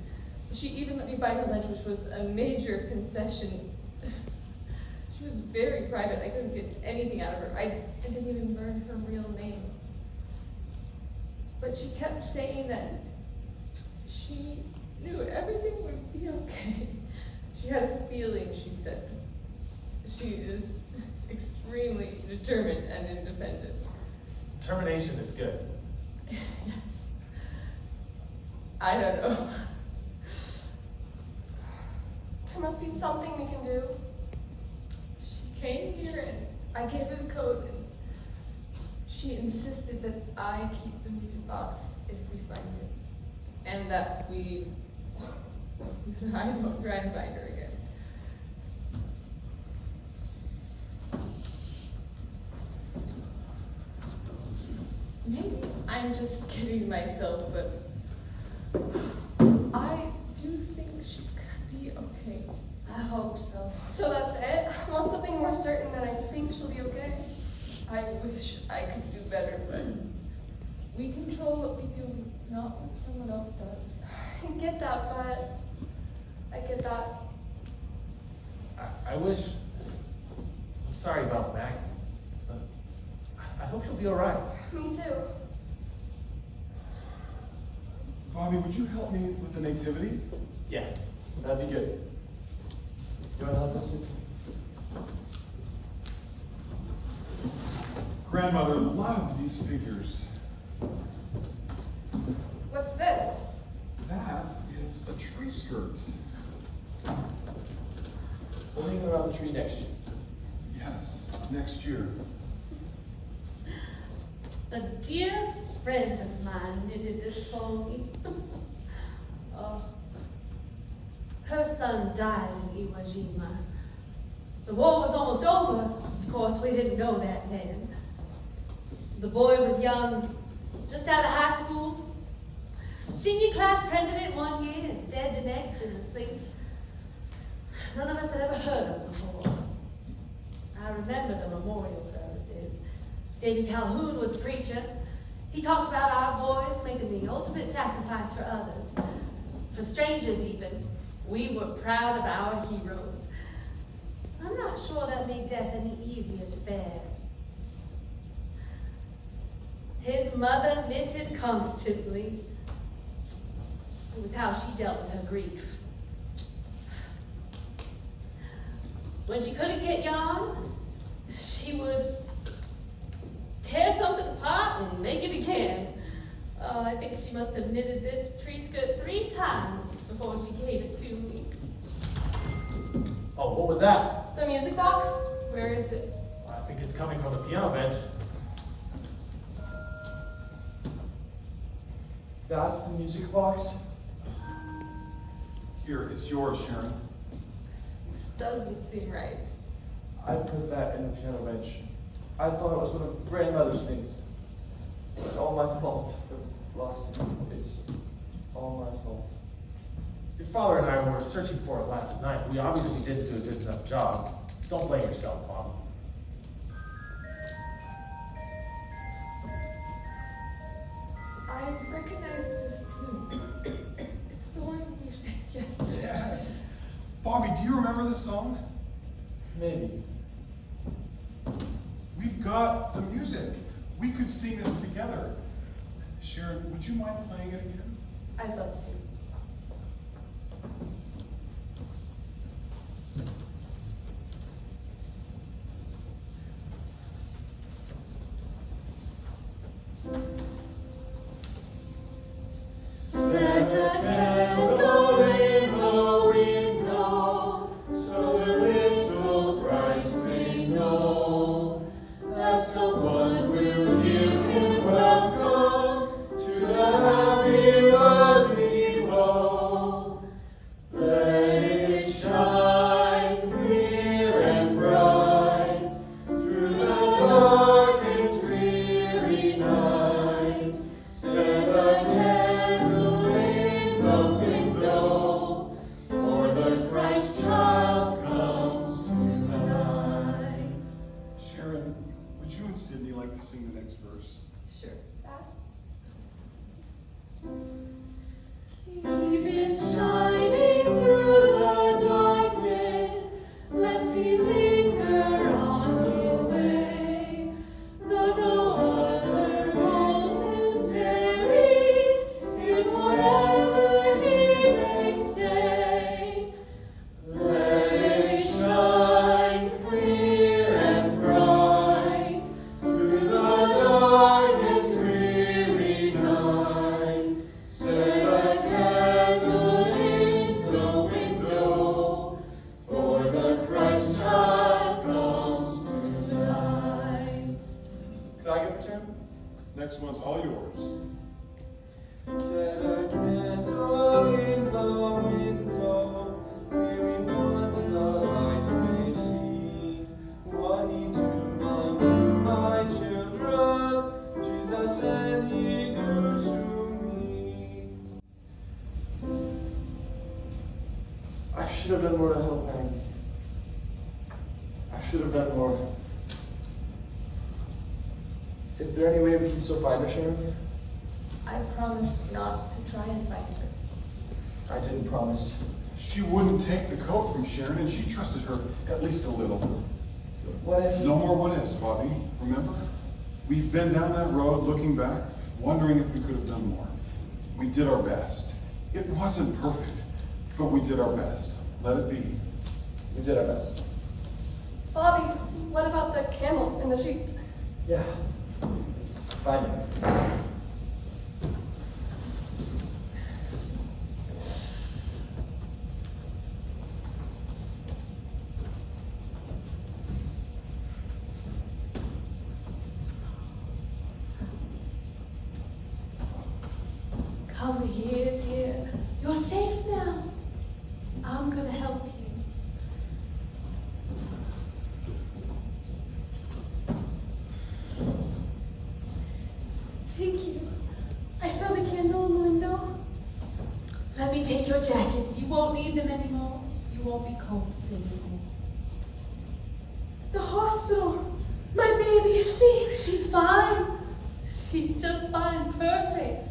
she even let me buy her lunch, which was a major concession. She was very private. I couldn't get anything out of her. I didn't even learn her real name. But she kept saying that she knew everything would be okay. She had a feeling, she said. She is extremely determined and independent. Determination is good. Yes. I don't know. There must be something we can do. She came here and I gave her the code, and she insisted that I keep the music box if we find it. And that I don't try and find her again. Maybe I'm just kidding myself, but I do think she's gonna be okay. I hope so. So that's it? I want something more certain that I think she'll be okay. I wish I could do better, but we control what we do, not what someone else does. I get that, but I get that. I wish. I'm sorry about Maggie, but I hope she'll be all right. Me too. Bobby, would you help me with the nativity? Yeah, that'd be good. You want to help us? Grandmother, love these figures. What's this? That is a tree skirt. We'll hang it around the tree next year. Yes, next year. A dear friend of mine knitted this for me. Oh. Her son died in Iwo Jima. The war was almost over. Of course, we didn't know that then. The boy was young, just out of high school. Senior class president one year and dead the next in a place none of us had ever heard of before. I remember the memorial services. David Calhoun was the preacher. He talked about our boys making the ultimate sacrifice for others, for strangers even. We were proud of our heroes. I'm not sure that made death any easier to bear. His mother knitted constantly. It was how she dealt with her grief. When she couldn't get yarn, she would tear something apart and make it again. Oh, I think she must have knitted this tree skirt 3 times before she gave it to me. Oh, what was that? The music box? Where is it? I think it's coming from the piano bench. That's the music box? Here, it's yours, Sharon. This doesn't seem right. I put that in the piano bench. I thought it was one of grandmother's things. It's all my fault. Lost it. It's all my fault. Your father and I were searching for it last night. We obviously didn't do a good enough job. Don't blame yourself, Mom. I recognize this tune. It's the one we sang yesterday. Yes. Bobby, do you remember this song? Maybe. We've got the music. We could sing this together. Sharon, would you mind playing it again? I'd love to. Set a candle in the window, so the little Christ may know that someone will give him welcome to the happy world below. Let it shine clear and bright through the dark and dreary night. Set a candle in the window, for the Christ child comes tonight. Sharon, would you and Sydney like to sing the next verse? Sure. Keep it shining through the darkness, lest he linger on your way. Though the other mountains tarry, if forever he may stay. Let it shine clear and bright through the dark and dreary night. Set a candle in Next one's all yours. Set a candle in the window, where we want the light may see. What he do unto my children, Jesus says he do to me. I should have done more to help Maggie. I should have done more. Is there any way we can still find her, Sharon? I promised not to try and find her. I didn't promise. She wouldn't take the coat from Sharon, and she trusted her at least a little. What if? No more what ifs, Bobby. Remember? We've been down that road looking back, wondering if we could have done more. We did our best. It wasn't perfect, but we did our best. Let it be. We did our best. Bobby, what about the camel and the sheep? Yeah. It's fine. Come here, dear. You're safe now. I'm gonna help you. Thank you. I saw the candle in the window. Let me take your jackets. You won't need them anymore. You won't be cold anymore. The hospital. My baby, is she? She's fine. She's just fine. Perfect.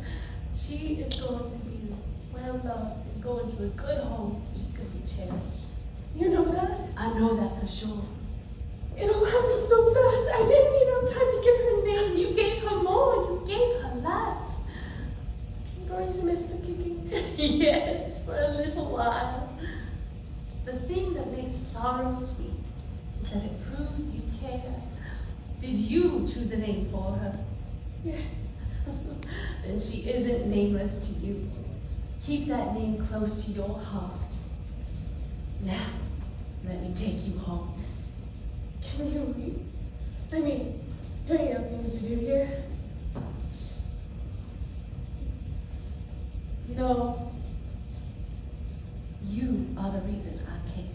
She is going to be well loved and going to a good home. She's going to be cherished. You know that? I know that for sure. It all happened so fast. I didn't even have time to give her a name. You gave her more. You gave her life. I'm going to miss the kicking. Yes, for a little while. The thing that makes sorrow sweet is that it proves you care. Did you choose a name for her? Yes. Then she isn't nameless to you. Keep that name close to your heart. Now, let me take you home. Can you leave? I mean, don't you have things to do here? You know, you are the reason I came.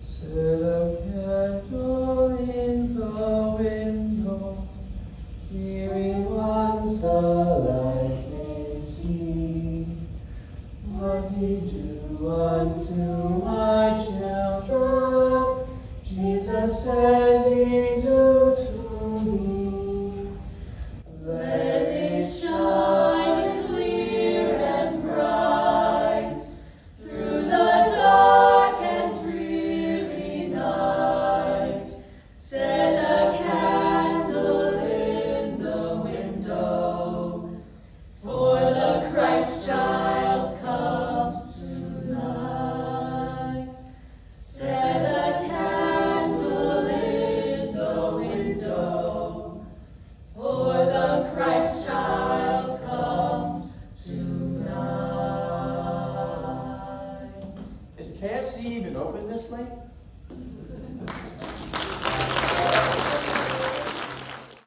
Set a candle in the window, weary ones the light may see. What did you unto my children? Jesus says he do to me. Let it shine clear and bright through the dark and dreary night. Set a candle in the window, for the Christ child comes tonight. Set a candle in the window, for the Christ child comes tonight. Is KFC even open this late?